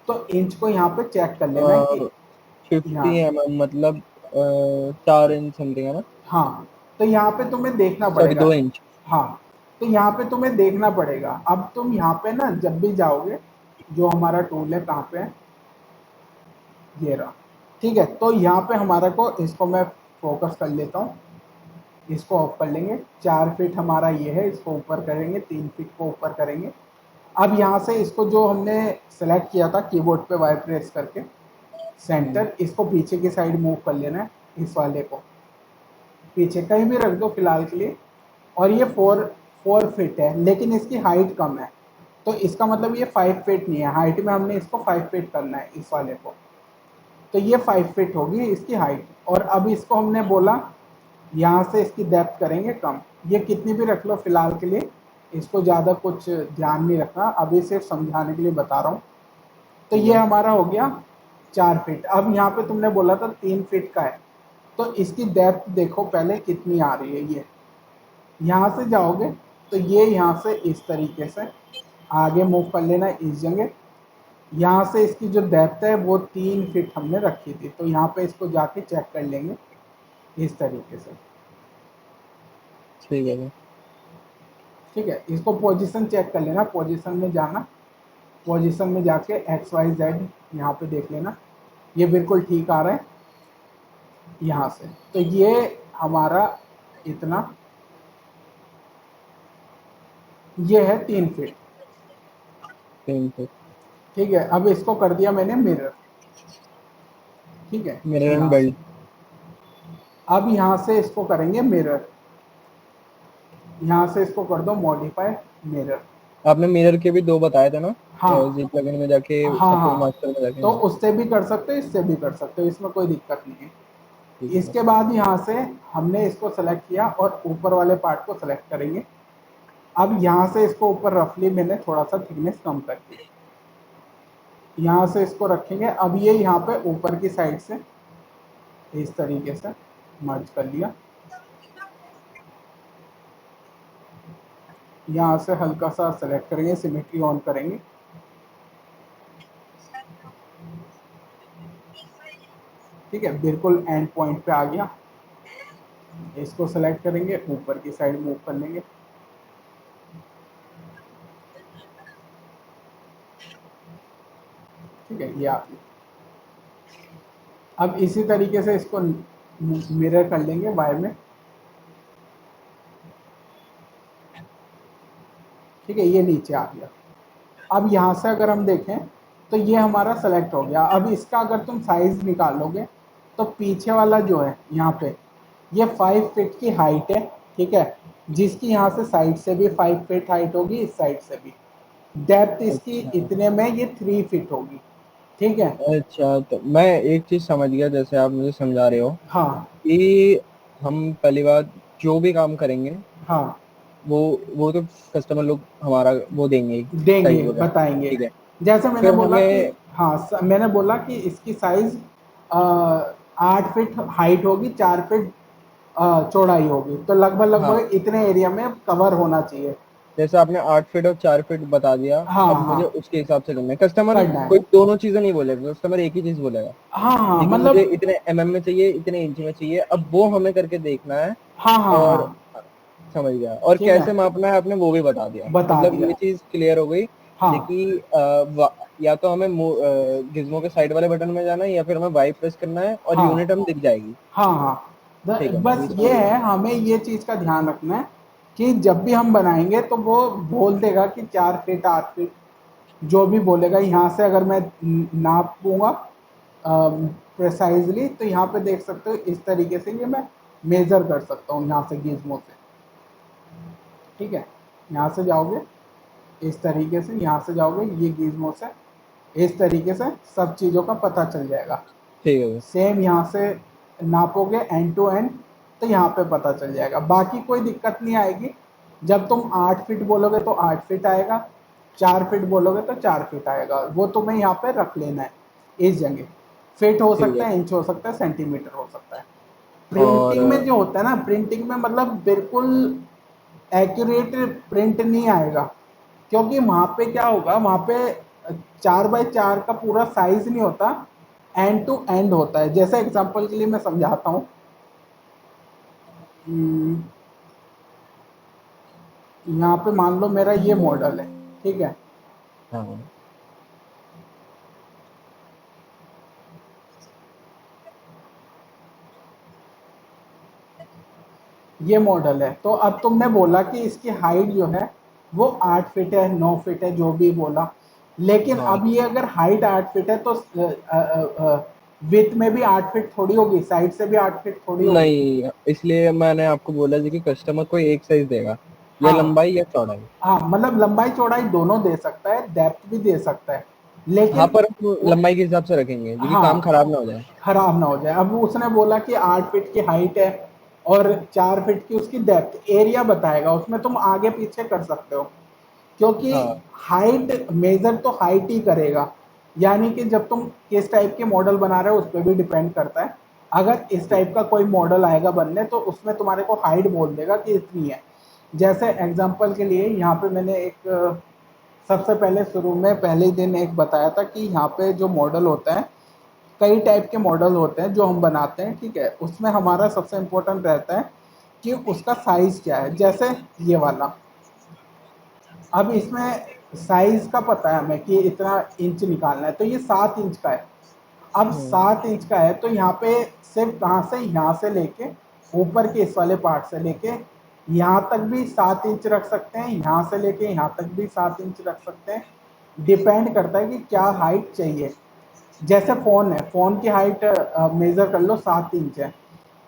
तो इंच को यहाँ पे चेक कर लेना है कि 50 यहाँ, mm मतलब 4 इंच समथिंग है ना? हाँ तो यहाँ पे तुम्हें देखना सॉरी, पड़ेगा। 2 इंच। हाँ, तो यहाँ पे तुम्हें देखना पड़ेगा। अब तुम यहाँ पे ना जब भी जाओगे, जो हमारा टूल है कहाँ पे है, ये रहा। ठीक है, तो यहाँ पे हमारा को इसको मैं फोकस कर लेता हूँ, इसको ऑफ कर लेंगे। 4 फीट हमारा ये है, इसको ऊपर करेंगे, 3 फीट को ऊपर करेंगे। अब यहाँ से इसको जो हमने सेलेक्ट किया था कीबोर्ड पे वाई प्रेस करके, सेंटर, इसको पीछे की साइड मूव कर लेना है, इस वाले को पीछे कहीं भी रख दो फिलहाल के लिए। और ये 4 फीट है लेकिन इसकी हाइट कम है, तो इसका मतलब ये 5 फीट नहीं है, हाइट में हमने इसको 5 फीट करना है इस वाले को, तो ये 5 फीट होगी इसकी हाइट। और अब इसको हमने बोला यहाँ से इसकी डेप्थ करेंगे कम, ये कितनी भी रख लो फिलहाल के लिए, इसको ज़्यादा कुछ ध्यान नहीं रखना, अभी सिर्फ समझाने के लिए बता रहा हूँ। तो ठीक ये है। हमारा हो गया 4 फीट। अब यहाँ पे तुमने बोला था 3 फीट का है, तो इसकी डेप्थ देखो पहले कितनी आ रही है। ये यहाँ से जाओगे तो ये यहाँ से इस तरीके से आगे मूव कर लेना इस जगह। यहाँ से इसकी जो डेप्थ है वो 3 फीट हमने रखी थी, तो यहाँ पे इसको जाके चेक कर लेंगे इस तरीके से। ठीक है। ठीक है, इसको पोजीशन चेक कर लेना, पोजीशन में जाना, पोजीशन में जाके एक्स वाई जेड यहाँ पे देख लेना, ये बिल्कुल ठीक आ रहा है यहाँ से। तो ये हमारा इतना, ये है 3 फीट। 3 फीट। ठीक है, अब इसको कर दिया मैंने मिरर। ठीक है, मिरर एंड यहाँ से बेल्ट। अब यहाँ से इसको करेंगे मिरर, यहाँ से इसको कर दो मॉडिफाई मिरर। आपने मिरर के भी 2 बताए थे ना? हाँ जी प्लगइन में जाके, हाँ सब टूल हाँ, मास्टर में जाके। तो हाँ। उससे भी कर सकते हो, इससे भी कर सकते हो, इसमें कोई दिक्कत नहीं है। ठीक है। इसके बाद यहाँ से हमने इसको सेलेक्ट किया और ऊपर वाले पार्ट को सेलेक्ट करेंगे। अब यहाँ से इसको ऊपर रफली मैंने थोड़ा सा थिकनेस कम कर दी, यहाँ से इसको रखेंगे। अब ये यहाँ पे ऊपर की साइड से इस तरीके से मर्ज कर लिया। यहाँ से हल्का सा सेलेक्ट करेंगे, सिमेट्री ऑन करेंगे। ठीक है, बिल्कुल एंड पॉइंट पे आ गया। इसको सेलेक्ट करेंगे, ऊपर की साइड मूव कर लेंगे। ठीक है, ये आ गया। अब इसी तरीके से इसको मिरर कर लेंगे वाई में। ठीक है, ये नीचे आ गया। अब यहाँ से अगर हम देखें तो ये हमारा सेलेक्ट हो गया। अब इसका अगर तुम साइज निकालोगे तो पीछे वाला जो है यहाँ पे, ये 5 फीट की हाइट है। ठीक है, जिसकी यहाँ से साइड से भी 5 फीट हाइट होगी, इस साइड से भी। डेप्थ इसकी अच्छा इतने में ये 3 फीट होगी। ठीक है। अच्छा, तो मैं एक चीज समझ गया, जैसे आप मुझे समझा रहे हो हाँ कि हम पहली बात जो भी काम करेंगे हाँ, वो वो तो कस्टमर लोग हमारा वो देंगे ही, देंगे, साइज वगैरह। बताएंगे। ठीक है, जैसे मैंने फिर बोला कि हमें हाँ, मैंने बोला कि इसकी साइज 8 फीट हाइट होगी, 4 फीट चौड़ाई होगी, तो लगभग हाँ, लगभग इतने एरिया में कवर होना चाहिए। जैसे आपने 8 फीट और 4 फीट बता दिया, हाँ अब हाँ, मुझे उसके हिसाब से करना है। कस्टमर करना कोई है। दोनों चीजें नहीं बोलेगा, कस्टमर एक ही चीज बोलेगा हाँ हाँ, जी कि मुझे मतलब इतने में चाहिए, इतने इंच में चाहिए, अब वो हमें करके देखना है। हाँ हाँ और हाँ, समझ गया, और ठीक है, कैसे मापना है आपने वो भी बता दिया, बता मतलब दिया। ये चीज क्लियर हो गई। हाँ देखिए या तो हमें गिज्मो के साइड वाले बटन में जाना है, या फिर हमें वाई प्रेस करना है और हाँ यूनिट हम दिख जाएगी। हाँ हाँ, ठीक है, मैं बस अभी समझ ये गया। है, हमें ये चीज़ का ध्यान रखना है कि जब भी हम बनाएंगे तो वो बोल देगा कि 4 फीट 8 फीट, जो भी बोलेगा। यहाँ से अगर मैं नापूंगा प्रिसाइजली, तो यहाँ पे देख सकते हो इस तरीके से ये मैं मेजर कर सकता हूँ यहाँ से गीजमो से। ठीक है, यहाँ से जाओगे इस तरीके से, यहाँ से जाओगे ये गीजमो से, इस तरीके से सब चीज़ों का पता चल जाएगा। ठीक है, सेम यहाँ से नापोगे एंड टू एंड, तो यहाँ पे पता चल जाएगा। बाकी कोई दिक्कत नहीं आएगी। जब तुम 8 फीट बोलोगे तो 8 फीट आएगा, 4 फीट बोलोगे तो 4 फीट आएगा। वो तुम्हें यहाँ पे रख लेना है इस जगह। फिट हो ठीक सकता है। है, इंच हो सकता है, सेंटीमीटर हो सकता है। और प्रिंटिंग में जो होता है ना, प्रिंटिंग में मतलब बिल्कुल एक्यूरेट प्रिंट नहीं आएगा, क्योंकि वहाँ पे क्या होगा, वहाँ पे 4x4 का पूरा साइज नहीं होता, एंड टू एंड होता है। जैसे एग्जांपल के लिए मैं समझाता हूँ। यहाँ पे मान लो मेरा ये मॉडल है। ठीक है, हाँ, ये मॉडल है। तो अब तुमने बोला कि इसकी हाइट जो है वो 8 फीट है, 9 फीट है, जो भी बोला। लेकिन हाँ, अब ये अगर हाइट 8 फीट है तो विथ में भी 8 फीट थोड़ी होगी, साइड से भी 8 फीट थोड़ी होगी। नहीं, इसलिए मैंने आपको बोला जी कि कस्टमर कोई एक साइज देगा, या हाँ लंबाई या चौड़ाई। हाँ, मतलब लंबाई चौड़ाई दोनों दे सकता है, डेप्थ भी दे सकता है, हाँ, लेकिन पर हम लंबाई के हिसाब से रखेंगे जी कि काम हाँ, खराब ना हो जाए। खराब ना हो जाए। अब उसने बोला कि 8 फीट की हाइट है और 4 फीट की उसकी डेप्थ, एरिया बताएगा उसमें, तुम आगे पीछे कर सकते हो। क्योंकि हाँ, हाइट मेजर तो हाइट ही करेगा। यानी कि जब तुम किस टाइप के मॉडल बना रहे हो उस पर भी डिपेंड करता है। अगर इस ठीक। टाइप का कोई मॉडल आएगा बनने, तो उसमें तुम्हारे को हाइट बोल देगा कि इतनी है। जैसे एग्जांपल के लिए यहाँ पे मैंने एक सबसे पहले शुरू में पहले ही दिन एक बताया था कि यहाँ पे जो मॉडल होता है, कई टाइप के मॉडल होते हैं जो हम बनाते हैं। ठीक है, उसमें हमारा सबसे इम्पोर्टेंट रहता है कि उसका साइज क्या है। जैसे ये वाला, अब इसमें साइज का पता है हमें कि इतना इंच निकालना है, तो ये 7 इंच का है। अब हम्म, 7 इंच का है तो यहाँ पे सिर्फ कहाँ से, यहाँ से लेके ऊपर के इस वाले पार्ट से लेके यहाँ तक भी 7 इंच रख सकते हैं, यहाँ से लेके यहाँ तक भी 7 इंच रख सकते हैं। डिपेंड करता है कि क्या हाइट चाहिए। जैसे फ़ोन है, फ़ोन की हाइट मेज़र कर लो 7 इंच है,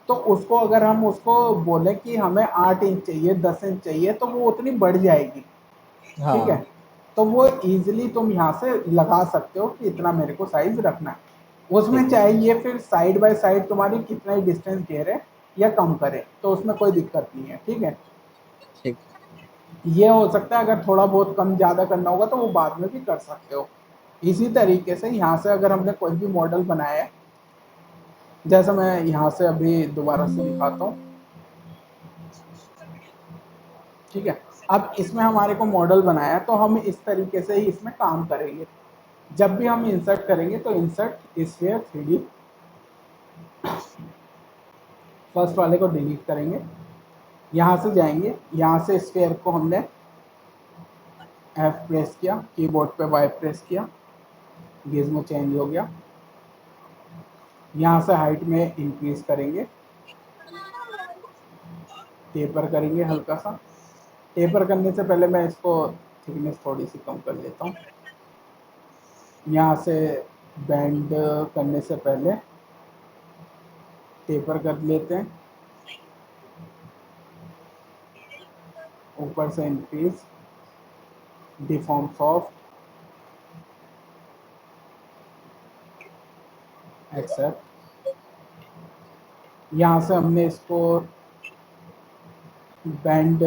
तो उसको अगर हम उसको बोले कि हमें 8 इंच चाहिए, 10 इंच चाहिए, तो वो उतनी बढ़ जाएगी। ठीक है, हाँ, तो वो इजीली तुम यहाँ से लगा सकते हो कि इतना मेरे को साइज रखना है। उसमें ठीक है, चाहे ये फिर साइड बाय साइड तुम्हारी कितना ही डिस्टेंस घेरे या कम करे, तो उसमें कोई दिक्कत नहीं है। ठीक है, ठीक। ये हो सकता है अगर थोड़ा बहुत कम ज़्यादा करना होगा तो वो बाद में भी कर सकते हो। इसी तरीके से यहाँ से अगर हमने कोई भी मॉडल बनाया है, जैसे मैं यहाँ से अभी दोबारा से दिखाता हूँ। ठीक है, अब इसमें हमारे को मॉडल बनाया तो हम इस तरीके से ही इसमें काम करेंगे। जब भी हम इंसर्ट करेंगे तो इंसर्ट स्फीयर 3D, फर्स्ट वाले को डिलीट करेंगे, यहाँ से जाएंगे, यहाँ से स्फीयर को हमने F प्रेस किया, कीबोर्ड पे Y प्रेस किया, गिज़्मो चेंज हो गया। यहाँ से हाइट में इंक्रीज करेंगे, टेपर करेंगे हल्का सा। टेपर करने से पहले मैं इसको थिकनेस थोड़ी सी कम कर लेता हूँ। यहाँ से बैंड करने से पहले टेपर कर लेते हैं, ऊपर से इंक्रीज, डिफॉर्म सॉफ्ट, एक्सेप्ट। यहाँ से हमने इसको बैंड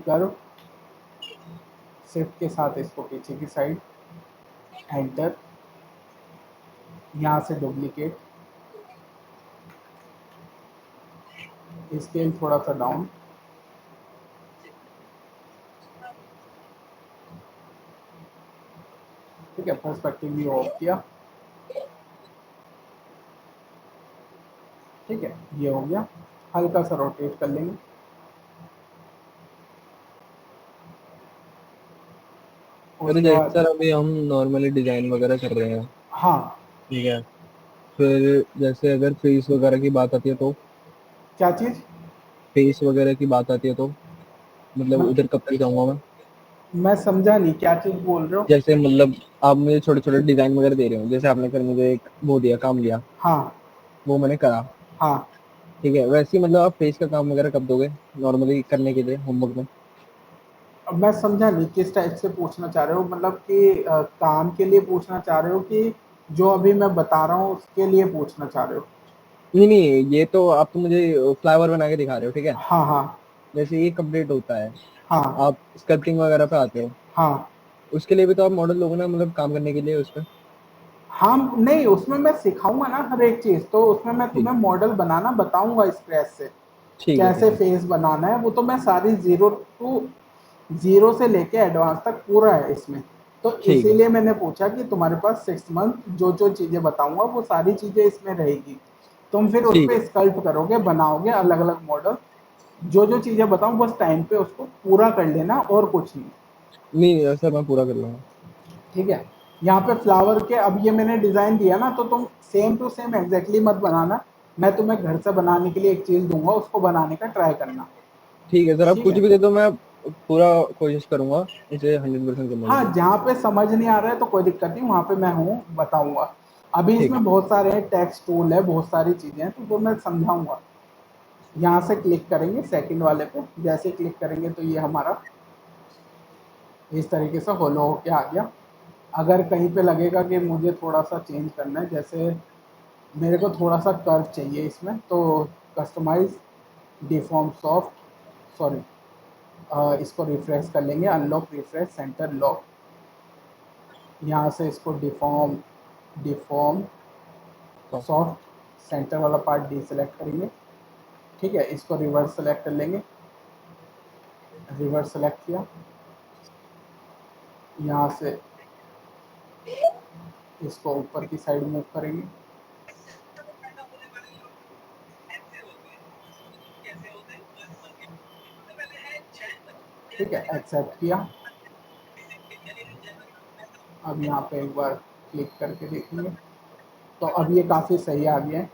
कर्व शिफ्ट के साथ इसको पीछे की साइड, एंटर। यहाँ से डुप्लीकेट, स्केल थोड़ा सा डाउन, ठीक है। पर्सपेक्टिव भी ऑफ किया, ठीक है, ये हो गया। हल्का सा रोटेट कर लेंगे, अरे उसके जैसे बाद सर अभी हम नॉर्मली डिजाइन वगैरह कर रहे हैं, हाँ, ठीक है, फिर जैसे अगर फेस वगैरह की बात आती है तो, क्या चीज़? फेस वगैरह की बात आती है तो मतलब मैं, उधर कब तक जाऊंगा मैं? मैं समझा नहीं, क्या चीज़ बोल रहे हो? जैसे मतलब आप मुझे छोटे छोटे डिजाइन वगैरह दे रहे हो, जैसे आपने फिर मुझे एक वो दिया, काम दिया, हाँ वो मैंने करा, हाँ। ठीक है, वैसे ही मतलब आप फेस का काम वगैरह कब दोगे नॉर्मली करने के लिए होमवर्क में? अब मैं समझा नहीं किस टाइप से पूछना चाह रहे हो, मतलब कि काम के लिए पूछना चाह रहे हो कि जो अभी मैं बता रहा हूँ उसके लिए पूछना चाह रहे हो? नहीं नहीं, ये तो आप तो मुझे फ्लावर बना के दिखा रहे हो, ठीक है, हाँ हाँ जैसे ये कंप्लीट होता है, हाँ आप स्कल्पटिंग वगैरह पे आते हो, हाँ उसके लिए भी तो आप मॉडल लोगे ना, मतलब काम करने के लिए उस पर? हाँ। नहीं, उसमें मैं सिखाऊंगा ना हर एक चीज़, तो उसमें मैं ठीक, तुम्हें मॉडल बनाना बताऊंगा स्क्रैच से, ठीक है, ठीक कैसे है, फेस बनाना है। वो तो मैं सारी जीरो से लेके एडवांस तक पूरा है इसमें। तो ठीक है, इसीलिए मैंने पूछा कि तुम्हारे पास 6 मंथ जो जो चीज़ें बताऊंगा वो सारी चीज़ें इसमें रहेगी। तुम फिर उस ठीक पर है। स्कल्प करोगे, बनाओगे अलग अलग मॉडल। जो जो चीज़ें बताऊँ बस टाइम पे उसको पूरा कर लेना, और कुछ नहीं। नहीं सर, मैं पूरा कर लूंगा। ठीक है। यहाँ पे फ्लावर के अब ये मैंने डिज़ाइन दिया ना, तो तुम सेम टू सेम एग्जैक्टली मत बनाना। मैं तुम्हें घर से बनाने के लिए एक चीज़ दूंगा, उसको बनाने का ट्राई करना। ठीक है सर, आप ठीक कुछ है। भी दे दो, मैं पूरा कोशिश करूंगा इसे 100% करने के हाँ, लिए। जहाँ पे समझ नहीं आ रहा है तो कोई दिक्कत नहीं, वहाँ पे मैं हूँ, बताऊंगा। अभी ठीक है, इसमें बहुत सारे टेक्स्ट टूल है, बहुत सारी चीज़ें हैं, तो वो मैं समझाऊंगा। यहाँ से क्लिक करेंगे सेकंड वाले पे, जैसे क्लिक करेंगे तो ये हमारा इस तरीके से होलो होके आ गया। अगर कहीं पे लगेगा कि मुझे थोड़ा सा चेंज करना है, जैसे मेरे को थोड़ा सा कर्व चाहिए इसमें, तो कस्टमाइज, डिफॉर्म सॉफ्ट, सॉरी, इसको रिफ्रेश कर लेंगे, अनलॉक, रिफ्रेश, सेंटर लॉक। यहाँ से इसको डिफॉर्म डिफॉर्म तो सॉफ्ट, सेंटर वाला पार्ट डीसेलेक्ट करेंगे, ठीक है। इसको रिवर्स सेलेक्ट कर लेंगे, रिवर्स सेलेक्ट किया, यहाँ से इसको ऊपर की साइड मूव करेंगे, ठीक है, एक्सेप्ट किया। अब यहाँ पे एक बार क्लिक करके देखेंगे तो अब ये काफ़ी सही आ गया है,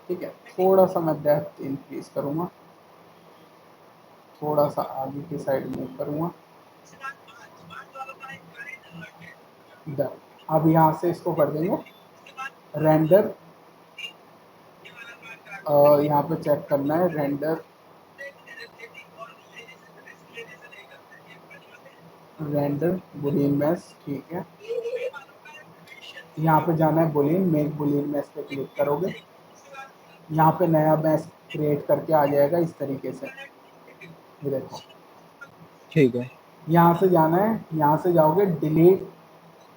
ठीक है। थोड़ा सा मैं डेप्थ इंक्रीज करूँगा, थोड़ा सा आगे की साइड मूव करूँगा, डन। अब यहाँ से इसको कर देंगे रेंडर, यहाँ पे चेक करना है रेंडर, रेंडर बुलियन मैश, ठीक है। यहाँ पे जाना है बुलियन, मेक बुलियन मैश पे क्लिक करोगे, यहाँ पे नया मैश क्रिएट करके आ जाएगा इस तरीके से, ये देखो। ठीक है, यहाँ से जाना है, यहाँ से जाओगे डिलीट,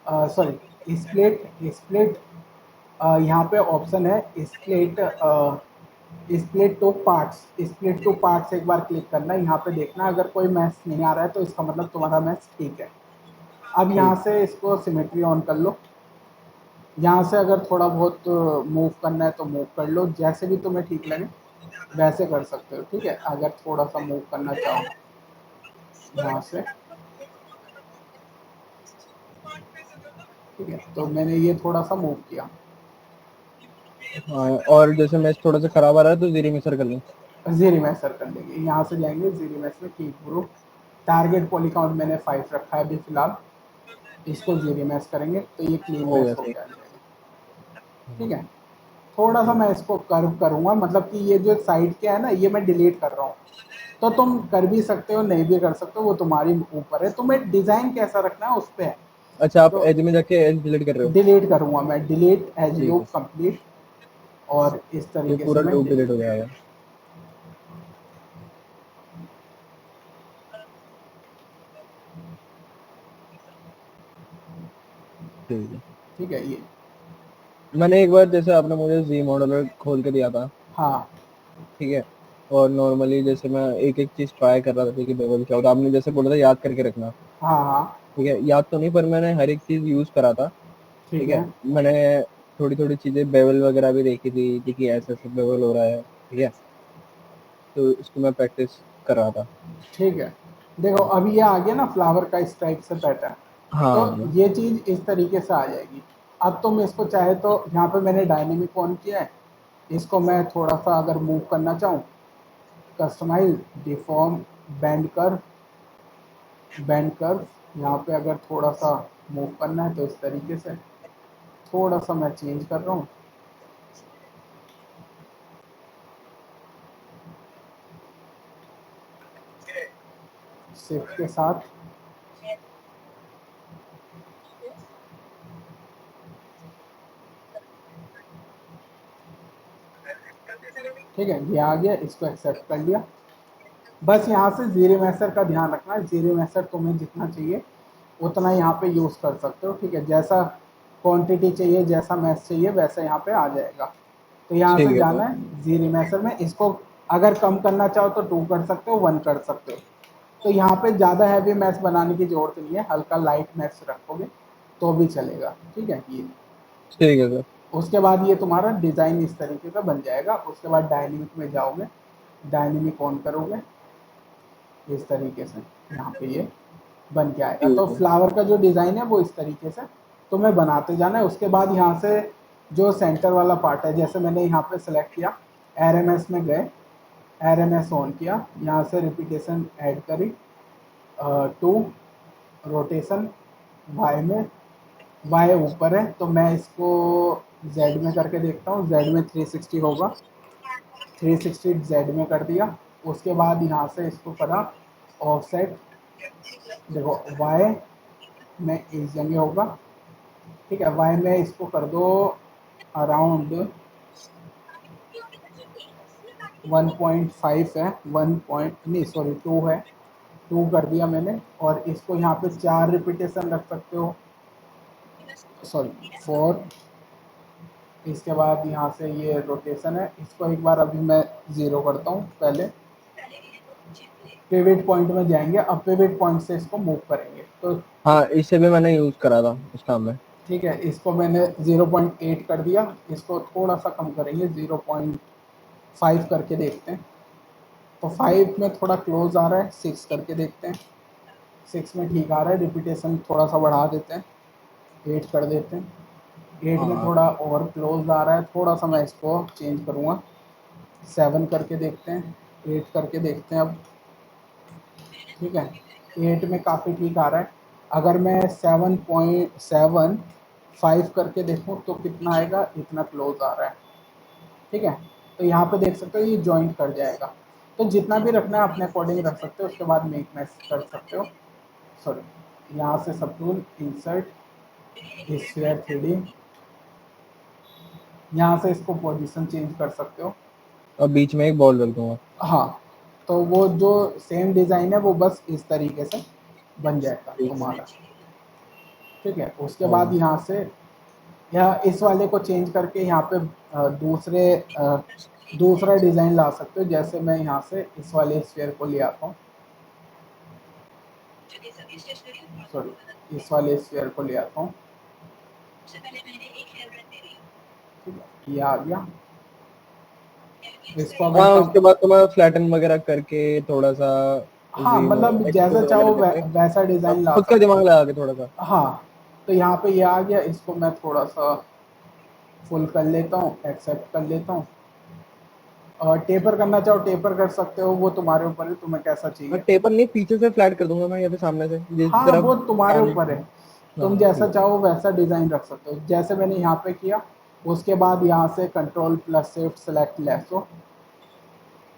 सॉरी, स्प्लिट स्प्लिट, यहाँ पे ऑप्शन है स्प्लिट, स्प्लिट टू पार्ट्स एक बार क्लिक करना है, यहाँ पे देखना अगर कोई मैच नहीं आ रहा है तो इसका मतलब तुम्हारा मैच ठीक है। अब यहाँ ठीक। से इसको सिमेट्री ऑन कर लो। यहाँ से अगर थोड़ा बहुत मूव करना है तो मूव कर लो, जैसे भी तुम्हें ठीक लगे वैसे कर सकते हो, ठीक है। अगर थोड़ा सा मूव करना चाहो यहाँ से, ठीक है, तो मैंने ये थोड़ा सा मूव किया। हाँ, और जैसे मैच थोड़ा सा खराब आ रहा है तो जीरो में सर कर लूँ। जीरी मैच सर कर लेंगे, यहाँ से जाएंगे जीरी मैच में, keep group target poly count मैंने 5 रखा है अभी फिलहाल, इसको जीरी मैच करेंगे तो ये क्लीन हो मैच गया हो सही। गया, ठीक है। थोड़ा सा मैं इसको कर्व करूंगा, मतलब कि ये जो साइड के है ना ये मैं डिलीट कर रहा हूँ, तो तुम कर भी सकते हो नहीं भी कर सकते हो, वो तुम्हारी ऊपर है, तुम्हें डिजाइन कैसा रखना है उस पर है। अच्छा, आप तो एज में जाके एज डिलीट कर रहे हो? डिलीट करूंगा मैं, डिलीट एज ठीक है, लूप कंप्लीट, और इस ये तरीके से पूरा मैं लूप डिलीट डिलीट, हो जाएगा। ठीक है। ठीक है ये। मैंने एक बार जैसे आपने मुझे जी मॉडल खोल के दिया था, हाँ ठीक है, और नॉर्मली जैसे मैं एक एक चीज ट्राई कर रहा था कि बेवल क्या होता, आपने जैसे बोला था याद करके रखना, हाँ हाँ, ठीक है, याद तो नहीं पर मैंने हर एक चीज यूज करा था, ठीक ठीक है है। मैंने थोड़ी थोड़ी चीजें बेवल वगैरह भी देखी थी कि ऐसे ऐसे बेवल हो रहा है, ठीक है, तो इसको मैं प्रैक्टिस कर रहा था। ठीक है। देखो अभी ये आ गया ना फ्लावर का स्ट्राइक से पैटर्न, तो हाँ। ये चीज इस तरीके से आ जाएगी। अब तुम इसको चाहे तो यहाँ पे मैंने डायनेमिक ऑन किया है, इसको मैं थोड़ा सा अगर मूव करना चाहूँ, कस्टमाइज डिफॉर्म बैंड कर्व, यहाँ पे अगर थोड़ा सा मूव करना है तो इस तरीके से थोड़ा सा मैं चेंज कर रहा हूँ शिफ्ट के साथ। ठीक है ये आ गया, इसको एक्सेप्ट कर लिया। बस यहाँ से जीरे मैसर का ध्यान रखना, जीरे मैसर तुम्हें जितना चाहिए उतना यहाँ पे यूज़ कर सकते हो, ठीक है। जैसा क्वांटिटी चाहिए, जैसा मैस चाहिए वैसा यहाँ पे आ जाएगा। तो यहाँ से ठीक है सर। जाना है जीरे मैसर में, इसको अगर कम करना चाहो तो 2 कर सकते हो, 1 कर सकते हो। तो यहाँ पे ज़्यादा हैवी मैस बनाने की ज़रूरत नहीं है, हल्का लाइट मैस रखोगे तो भी चलेगा, ठीक है ये। ठीक है सर। उसके बाद ये तुम्हारा डिज़ाइन इस तरीके का बन जाएगा। उसके बाद डायनेमिक में जाओगे, डायनेमिक ऑन करोगे, इस तरीके से यहाँ पे ये बन के आएगा। तो ठीक है। फ्लावर का जो डिज़ाइन है वो इस तरीके से तुम्हें बनाते जाना है। उसके बाद यहाँ से जो सेंटर वाला पार्ट है, जैसे मैंने यहाँ पे सेलेक्ट किया, RMS में गए, RMS ऑन किया, यहाँ से रिपीटेशन ऐड करी, 2 रोटेशन वाई में, वाई ऊपर है तो मैं इसको जेड में करके देखता हूँ, जेड में 360 होगा, 360 जेड में कर दिया। उसके बाद यहाँ से इसको करा ऑफसेट, देखो वाई में इस जगह होगा, ठीक है। वाई में इसको कर दो अराउंड 1.5 है, 1 पॉइंट नहीं सॉरी 2 है, 2 कर दिया मैंने। और इसको यहाँ पे 4 रिपीटेशन रख सकते हो, सॉरी 4। इसके बाद यहाँ से ये रोटेशन है, इसको एक बार अभी मैं 0 करता हूँ पहले। पिवट पॉइंट में जाएंगे, अब पिवट पॉइंट से इसको मूव करेंगे तो हाँ, इसे भी मैंने यूज करा था उस काम में। ठीक है। इसको मैंने 0.8 कर दिया, इसको थोड़ा सा कम करेंगे, 0.5 करके देखते हैं। तो 5 में थोड़ा क्लोज आ रहा है, 6 करके देखते हैं, 6 में ठीक आ रहा है। रिपीटेशन थोड़ा सा बढ़ा देते हैं, 8 कर देते हैं। 8 में हाँ। थोड़ा और क्लोज आ रहा है, थोड़ा सा मैं इसको चेंज करूँगा, 7 करके देखते हैं, 8 करके देखते हैं अब, ठीक है। 8 में काफ़ी ठीक आ रहा है। अगर मैं 7.75 करके देखूँ तो कितना आएगा, इतना क्लोज आ रहा है, ठीक है। तो यहाँ पे देख सकते हो ये जॉइंट कर जाएगा। तो जितना भी रखना है अपने अकॉर्डिंग रख सकते हो। उसके बाद मेक मैच कर सकते हो, सॉरी यहाँ से सब टूल इंसर्ट स्फीयर 3D, यहाँ से इसको पोजीशन चेंज कर सकते हो। और बीच में एक बॉल रख दूंगा। हाँ, तो वो जो सेम डिज़ाइन है वो बस इस तरीके से बन जाएगा ठीक है। तुम्हारा, ठीक है। उसके हो बाद गया। यहाँ से या इस वाले को चेंज करके यहाँ पे दूसरे दूसरा डिज़ाइन ला सकते हो। जैसे मैं यहाँ से इस वाले स्फीयर को ले आता हूँ, सॉरी इस वाले स्फीयर को ले आता हूँ, ठीक है, ये आ गया। इसको अगर हाँ, कम, उसके बाद तो मैं फ्लैटन वगैरह करके थोड़ा सा हाँ मतलब जैसा एक्सट्रूड वगैरह चाहो करके वैसा डिज़ाइन ला खुद का सकते दिमाग हो। लगा के थोड़ा सा। हाँ, तो यहाँ पे ये आ गया। इसको मैं थोड़ा सा फुल कर लेता हूँ, एक्सेप्ट कर लेता हूँ। और टेपर करना चाहो टेपर कर सकते हो, वो तुम्हारे ऊपर है, तुम्हें कैसा और चाहिए। टेपर नहीं, पीछे से फ्लैट कर दूंगा मैं, या फिर सामने से जिस हाँ तरफ वो तुम्हारे काम। ऊपर है, तुम हाँ जैसा ठीक है। चाहो वैसा डिज़ाइन रख सकते हो। जैसे मैंने यहाँ पे किया, उसके बाद यहाँ से control plus shift select lasso,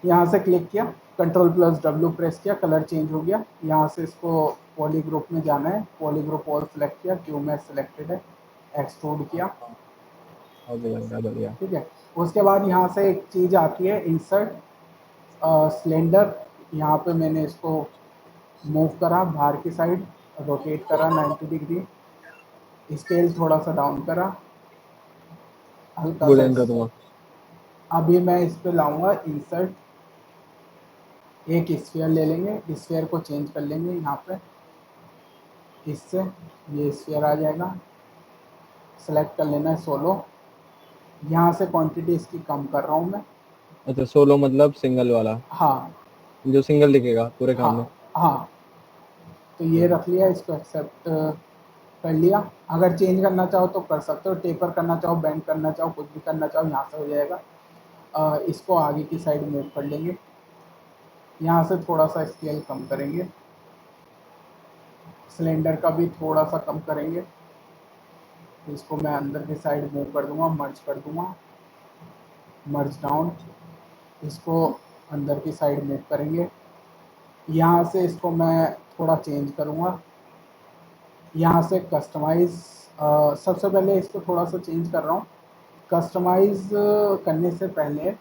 यहाँ से क्लिक किया, कंट्रोल प्लस डब्ल्यू प्रेस किया, कलर चेंज हो गया। यहाँ से इसको पॉली ग्रुप में जाना है, पॉली ग्रुप ऑल सेलेक्ट किया, क्यू मैच सेलेक्टेड है, एक्सट्रूड किया, बढ़िया बढ़िया। ठीक है। उसके बाद यहाँ से एक चीज़ आती है इंसर्ट सिलेंडर, यहाँ पे मैंने इसको मूव करा बाहर की साइड, रोटेट करा 90 डिग्री, स्केल थोड़ा सा डाउन करा, हल्का सा। गुडेन का दूंगा। अभी मैं इस पे लाऊंगा इंसर्ट, एक स्फीयर ले लेंगे, स्फीयर को चेंज कर लेंगे यहाँ पे, इससे ये स्फीयर आ जाएगा। सेलेक्ट कर लेना है सोलो, यहाँ से क्वांटिटी इसकी कम कर रहा हूँ मैं। अच्छा, सोलो मतलब सिंगल वाला, हाँ जो सिंगल दिखेगा पूरे काम हाँ में। हाँ, तो ये ठीक है। रख लिया, इसको एक्सेप्ट कर लिया। अगर चेंज करना चाहो तो कर सकते हो, टेपर करना चाहो, बेंड करना चाहो, कुछ भी करना चाहो यहाँ से हो जाएगा। इसको आगे की साइड मूव कर लेंगे, यहाँ से थोड़ा सा स्केल कम करेंगे, सिलेंडर का भी थोड़ा सा कम करेंगे। इसको मैं अंदर की साइड मूव कर दूंगा, मर्ज कर दूंगा, मर्ज डाउन, इसको अंदर की साइड मूव करेंगे। यहाँ से इसको मैं थोड़ा चेंज करूँगा, यहाँ से कस्टमाइज़, सबसे पहले इसको थोड़ा सा चेंज कर रहा हूँ। कस्टमाइज़ करने से पहले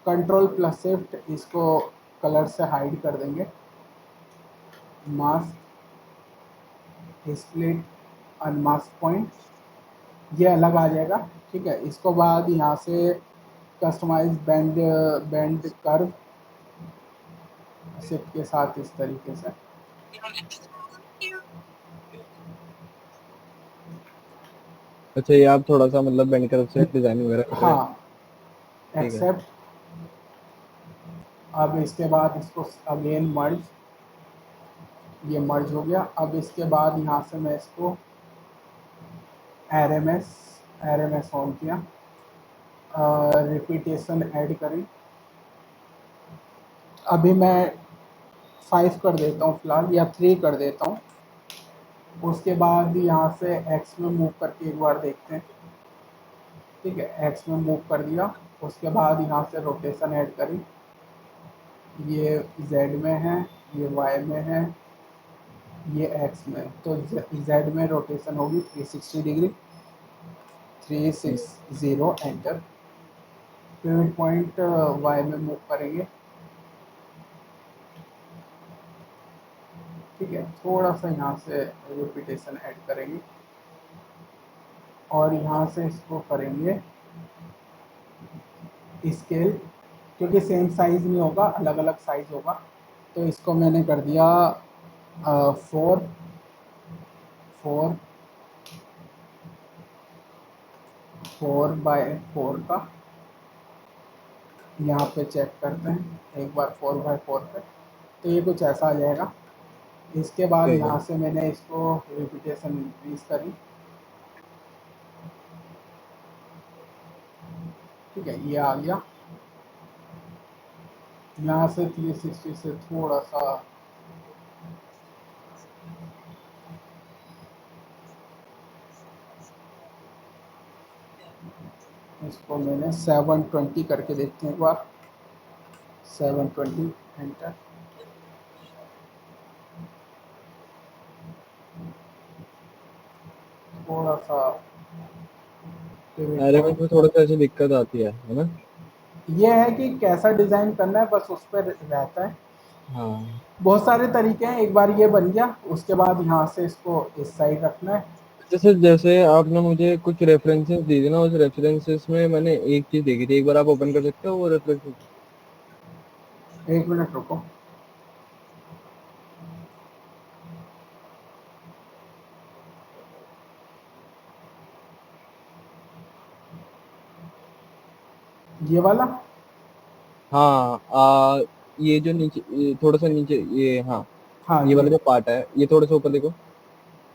कंट्रोल प्लस शिफ्ट, इसको कलर से हाइड कर देंगे, मास्क, स्प्लिट, अनमास्क पॉइंट, ये अलग आ जाएगा, ठीक है। इसको बाद यहाँ से customise bend, bend curve shift के साथ इस तरीके से, अच्छा, ये आप थोड़ा सा मतलब बेंड कर से डिजाइन वगैरह कर रहे हैं। हाँ ठीक है। एक्सेप्ट। अब इसके बाद इसको अगेन मर्ज, ये मर्ज हो गया। अब इसके बाद यहाँ से मैं इसको आर एम एस ऑन किया, रिपीटेशन ऐड करी। अभी मैं 5 कर देता हूँ फिलहाल, या 3 कर देता हूँ। उसके बाद यहाँ से एक्स में मूव करके एक बार देखते हैं, ठीक है, एक्स में मूव कर दिया। उसके बाद यहाँ से रोटेशन ऐड करी, ये जेड में है, ये वाई में है, ये एक्स में। तो जेड में रोटेशन होगी 360 degree, 360 enter. Pivot point Y में मूव करेंगे, ठीक है, थोड़ा सा यहाँ से रिपीटेशन ऐड करेंगे, और यहाँ से इसको करेंगे स्केल, क्योंकि सेम साइज़ नहीं होगा, अलग अलग साइज़ होगा। तो इसको मैंने कर दिया 4 4 4x4 का। यहाँ पे चेक करते हैं एक बार 4x4 पे, तो ये कुछ ऐसा आ जाएगा। इसके बाद ठीक है। यहाँ से मैंने इसको रिपीटेशन इंक्रीज करी, ठीक है, ये आ गया। यहाँ से 360 से थोड़ा सा, इसको मैंने 720 करके देखते हैं एक बार, 720 एंटर। थोड़ा सा पिवट अरे में पॉइंट, थोड़ा सा ऐसी दिक्कत आती है ना। ये है कि कैसा डिज़ाइन करना है, बस उस पर रहता है। हाँ। बहुत सारे तरीके हैं, एक बार ये बन गया, उसके बाद यहाँ से इसको इस साइड रखना है, जैसे जैसे आपने मुझे कुछ रेफरेंसेस दी थी ना, उस रेफरेंसेस में मैंने एक चीज देखी थी, एक बार आप ओपन कर सकते हो वो रेफरेंसेस? एक मिनट रुको। ये वाला। हाँ ये जो नीचे, ये थोड़ा सा नीचे, ये हाँ, हाँ ये वाला ये जो पार्ट है, ये थोड़ा सा ऊपर देखो।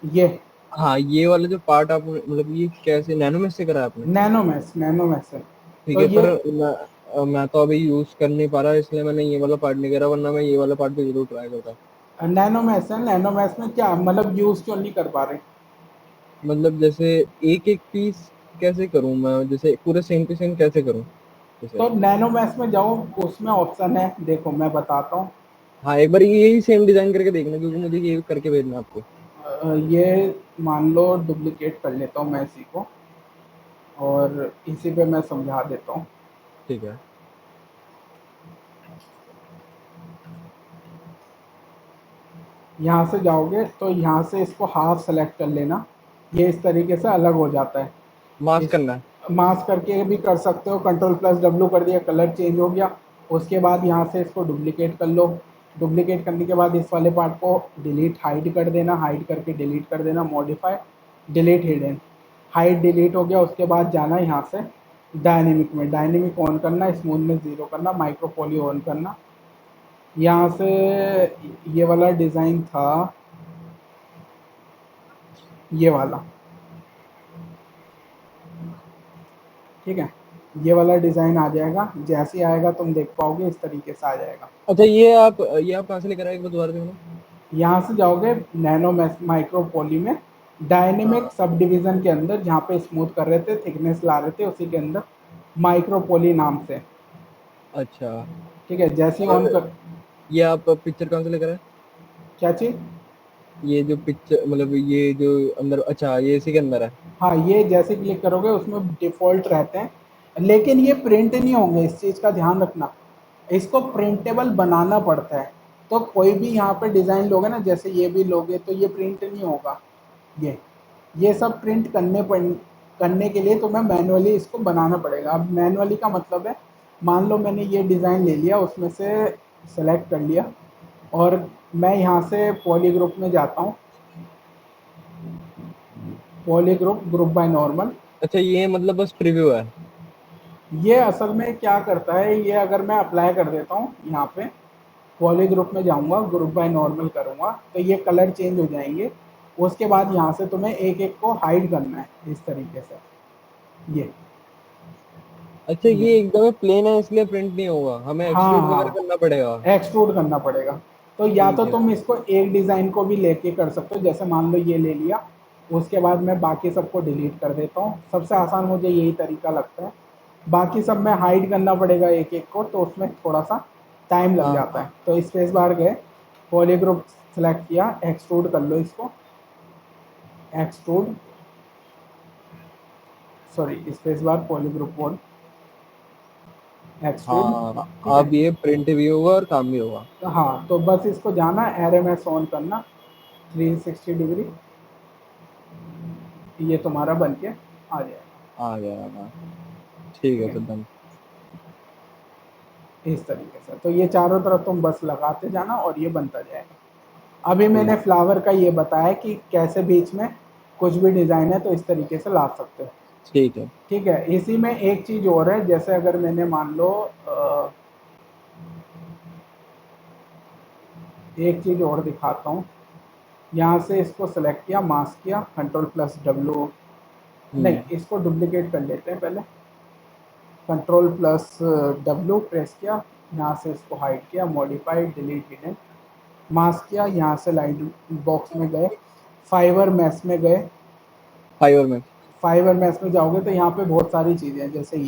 ये हाँ, ये वाला जो पार्ट आप मतलब ये कैसे नैनो में से करा है आपने? नैनो मैथ है। ठीक तो है, ये पर मैं तो अभी यूज कर नहीं पा रहा, इसलिए मैंने ये वाला पार्ट नहीं करा, वरना मैं ये वाला पार्ट भी जरूर ट्राई करता। नैनो मैथ में क्या मतलब यूज क्यों नहीं कर पा रहे? मतलब जैसे एक एक पीस कैसे करूं मैं, जैसे पूरे सेम टू सेम कैसे करूं जैसे? तो नैनो मैथ में जाओ, उसमें ऑप्शन है, देखो मैं बताता हूँ। हाँ, एक बार यही सेम डिजाइन करके देखना, क्योंकि मुझे ये करके भेजना है आपको। ये मान लो डुप्लीकेट कर लेता हूँ मैं इसी को, और इसी पे मैं समझा देता हूँ। ठीक है। यहाँ से जाओगे तो यहाँ से इसको हाफ सेलेक्ट कर लेना, ये इस तरीके से अलग हो जाता है। मास्क इस करना है? मास्क करके भी कर सकते हो, कंट्रोल प्लस डब्लू कर दिया, कलर चेंज हो गया। उसके बाद यहाँ से इसको डुप्लीकेट कर लो। डुप्लीकेट करने के बाद इस वाले पार्ट को डिलीट हाइड कर देना, हाइड करके डिलीट कर देना, modify delete hidden, hide delete हो गया। उसके बाद जाना यहाँ से डायनेमिक में, डायनेमिक ऑन करना, स्मूथनेस जीरो करना, माइक्रोपोली ऑन करना। यहाँ से ये वाला डिज़ाइन था, ये वाला, ठीक है। ये वाला डिज़ाइन आ जाएगा, जैसे ही आएगा तुम देख पाओगे इस तरीके से आ जाएगा। अच्छा, ये आप कहाँ से लेकर आए, एक बार दोबारा देखना। यहाँ से जाओगे नैनो माइक्रोपोली में, डायनेमिक हाँ। सब डिवीज़न के अंदर, जहाँ पे स्मूथ कर रहे थे, थिकनेस ला रहे थे, उसी के अंदर माइक्रोपोली नाम से, अच्छा। ठीक है। जैसे ही ऑन और कर, ये आप पिक्चर कहाँ से लेकर आए? क्या चीज़? ये जो पिक्चर मतलब ये जो अंदर, अच्छा ये इसी के अंदर है? हाँ, ये जैसे क्लिक करोगे उसमें डिफ़ॉल्ट रहते हैं, लेकिन ये प्रिंट नहीं होंगे, इस चीज़ का ध्यान रखना। इसको प्रिंटेबल बनाना पड़ता है। तो कोई भी यहाँ पे डिज़ाइन लोगे ना, जैसे ये भी लोगे तो ये प्रिंट नहीं होगा। ये ये सब प्रिंट करने के लिए तुम्हें मैनुअली इसको बनाना पड़ेगा। अब मैनुअली का मतलब है, मान लो मैंने ये डिज़ाइन ले लिया, उसमें से सेलेक्ट कर लिया, और मैं यहाँ से पॉली ग्रुप में जाता हूँ, poly group, group by normal. अच्छा, ये मतलब बस प्रीव्यू है? ये असल में क्या करता है, ये अगर मैं अप्लाई कर देता हूँ यहाँ पे, पॉली ग्रुप में जाऊँगा, ग्रुप बाय नॉर्मल करूँगा, तो ये कलर चेंज हो जाएंगे। उसके बाद यहाँ से तुम्हें एक एक को हाइड करना है इस तरीके से, ये अच्छा, ये ये एकदम प्लेन है इसलिए प्रिंट नहीं होगा, हमें हाँ एक्सट्रूड वगैरह हाँ, करना पड़ेगा? एक्सट्रूड करना पड़ेगा। तो या तो ठीक है। तुम इसको एक डिज़ाइन को भी लेके कर सकते हो, जैसे मान लो ये ले लिया, उसके बाद मैं बाकी सबको डिलीट कर देता हूँ, सबसे आसान मुझे यही तरीका लगता है। बाकी सब में हाइड करना पड़ेगा एक एक को, तो उसमें थोड़ा सा टाइम लग हाँ जाता हाँ। है। तो स्पेस बार गए, पॉली ग्रुप सेलेक्ट किया, एक्सट्रूड कर लो इसको, extrude, sorry space bar, poly group board, extrude, हाँ, ठीक है। अब ये प्रिंट भी होगा और काम भी होगा। हाँ, तो बस इसको जाना RMS ऑन करना, 360 डिग्री, ये तुम्हारा बन के आ जाएगा, आ गया ना? ठीक ठीक है, है, फिर डन। इस तरीके से। तो ये चारों तरफ तुम बस लगाते जाना और ये बनता जाएगा। अभी ठीक मैंने फ्लावर का ये बताया कि कैसे बीच में कुछ भी डिज़ाइन है तो इस तरीके से ला सकते हो, ठीक है। ठीक है। इसी में एक चीज़ और है, जैसे अगर मैंने मान लो एक चीज़ और दिखाता हूँ। यहाँ से इसको सेलेक्ट किया, मास्क किया, कंट्रोल प्लस डब्लू, नहीं, हम्म। इसको डुप्लीकेट कर लेते हैं पहले, कंट्रोल प्लस डब्लू प्रेस किया, यहाँ से इसको हाइड किया, मॉडिफाइड डिलीट हिडन, मास्क किया, यहाँ से लाइन बॉक्स में गए, फाइबर मैश में गए। फाइवर में? फाइबर मैश में जाओगे तो यहाँ पे बहुत सारी चीज़ें हैं, जैसे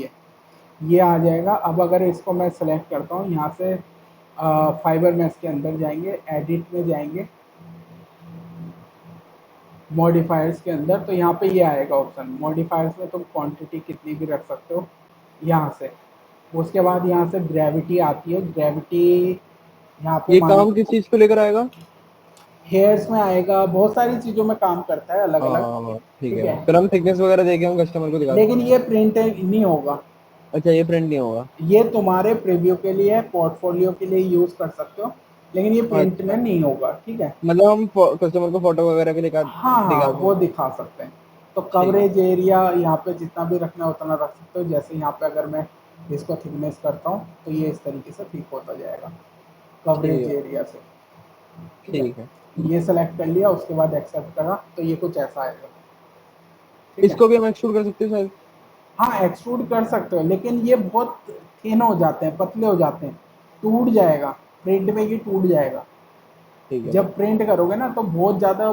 ये आ जाएगा। अब अगर इसको मैं सेलेक्ट करता हूँ, यहाँ से फाइबर मैश के अंदर जाएंगे, एडिट में जाएंगे, मॉडिफायर्स के अंदर, तो यहाँ पे ये आएगा ऑप्शन, मॉडिफायर्स में तुम क्वांटिटी कितनी भी रख सकते हो यहाँ से। उसके बाद यहाँ से ग्रेविटी आती है, ग्रेविटी यहाँ पे ये मान काम किस चीज को लेकर आएगा? हेयर्स में आएगा, बहुत सारी चीज़ों में काम करता है अलग अलग। हाँ ठीक ठीक है, है, फिर हम थिकनेस वगैरह देके हम कस्टमर को दिखा लेकिन सकते हैं। ये प्रिंट नहीं होगा। अच्छा, ये प्रिंट नहीं होगा। ये तुम्हारे प्रीव्यू के लिए है, पोर्टफोलियो के लिए यूज कर सकते हो, लेकिन ये प्रिंट में अच्छा, नहीं होगा। ठीक है, मतलब हम कस्टमर को फोटो वगैरह भी दिखा हाँ हाँ दिखा वो सकते हैं। दिखा सकते हैं। तो ठीक है। कवरेज एरिया यहाँ पे जितना भी रखना है उतना रख सकते हो। जैसे यहाँ पे अगर मैं इसको थिकनेस करता हूँ तो ये इस तरीके से ठीक होता जाएगा ठीक कवरेज है। एरिया से। ठीक है, ठीक है। ये सेलेक्ट कर लिया, उसके बाद एक्सेप्ट करा तो ये कुछ ऐसा आएगा। ठीक है, इसको भी हम एक्सट्रूड कर सकते हैं शायद। हाँ एक्सट्रूड कर सकते हो, लेकिन ये बहुत थिन हो जाते हैं, पतले हो जाते हैं, टूट जाएगा, प्रिंट में ये टूट जाएगा। ठीक है सर। जब प्रिंट करोगे ना तो बहुत ज़्यादा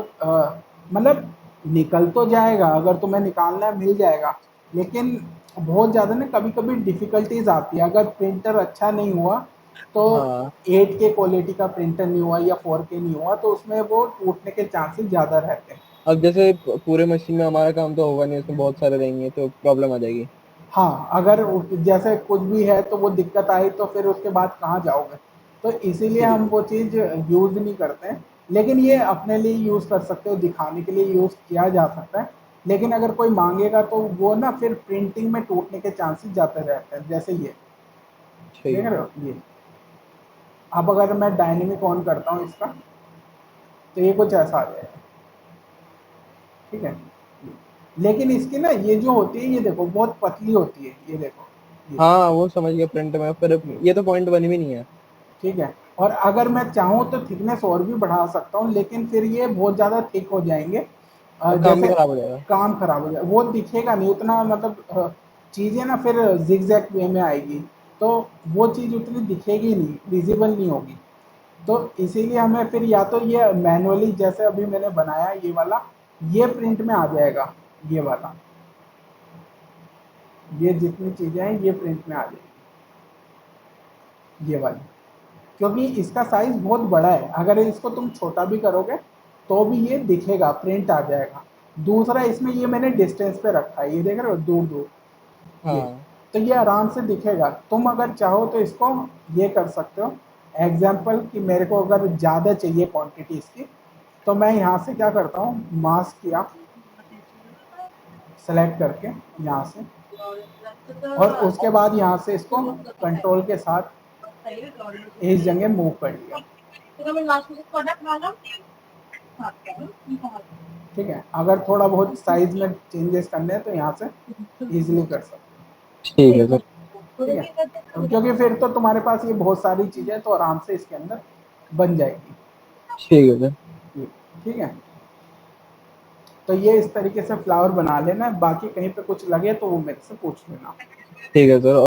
मतलब निकल तो जाएगा, अगर तुम्हें निकालना है मिल जाएगा, लेकिन बहुत ज़्यादा ना कभी कभी डिफ़िकल्टीज आती है अगर प्रिंटर अच्छा नहीं हुआ तो। हाँ, 8K क्वालिटी का प्रिंटर नहीं हुआ या 4K नहीं हुआ तो उसमें वो टूटने के चांसेस ज़्यादा रहते हैं। अब जैसे पूरे मशीन में हमारा काम तो होगा नहीं, उसमें बहुत सारे रहेंगे तो प्रॉब्लम आ जाएगी। हाँ, अगर जैसे कुछ भी है तो वो दिक्कत आई तो फिर उसके बाद कहाँ जाओगे, तो इसीलिए ठीक हम है। वो चीज़ यूज़ नहीं करते हैं। लेकिन ये अपने लिए यूज़ कर सकते हो, दिखाने के लिए यूज़ किया जा सकता है, लेकिन अगर कोई मांगेगा तो वो ना फिर प्रिंटिंग में टूटने के चांसेस जाते रहते हैं। जैसे ये ठीक देख है। रहे हो, ये अब अगर मैं डायनेमिक ऑन करता हूँ इसका तो ये कुछ ऐसा आ जाएगा। ठीक है, लेकिन इसकी ना ये जो होती है ये देखो बहुत पतली होती है, ये देखो हाँ, वो समझ गया, प्रिंट में फिर ये ये तो पॉइंट बनी भी नहीं है। ठीक है, और अगर मैं चाहूँ तो थिकनेस और भी बढ़ा सकता हूँ, लेकिन फिर ये बहुत ज़्यादा थिक हो जाएंगे। और काम भी जैसे खराब हो जाएगा। काम खराब हो जाए, वो दिखेगा नहीं उतना, मतलब चीज़ें ना फिर जिगजैग वे में आएगी, तो वो चीज़ उतनी दिखेगी नहीं, विजिबल नहीं होगी। तो इसीलिए हमें फिर या तो ये मैनुअली जैसे अभी मैंने बनाया ये वाला, ये प्रिंट में आ जाएगा, ये वाला, ये जितनी चीज़ें हैं ये प्रिंट में आ जाएगी, ये वाली, क्योंकि इसका साइज बहुत बड़ा है। अगर इसको तुम छोटा भी करोगे तो भी ये दिखेगा, प्रिंट आ जाएगा। दूसरा इसमें ये मैंने डिस्टेंस पे रखा है, ये देख रहे हो दूर दूर, ये, हाँ तो ये आराम से दिखेगा। तुम अगर चाहो तो इसको ये कर सकते हो, एग्जाम्पल कि मेरे को अगर ज़्यादा चाहिए क्वांटिटी इसकी, तो मैं यहाँ से क्या करता हूँ, मास्क किया सेलेक्ट करके यहाँ से, और उसके बाद यहाँ से इसको कंट्रोल के साथ इस जगह मूव कर लिया। ठीक है, अगर थोड़ा बहुत साइज में चेंजेस करने हैं तो यहाँ से इजीली कर सकते हो। ठीक है सर। ठीक है, क्योंकि फिर तो तुम्हारे पास ये बहुत सारी चीज़ें तो आराम से इसके अंदर बन जाएगी। ठीक है सर। ठीक है, तो ये इस तरीके से फ्लावर बना लेना, बाकी कहीं पे कुछ लगे तो वो मेरे से पूछ लेना। ठीक है सर।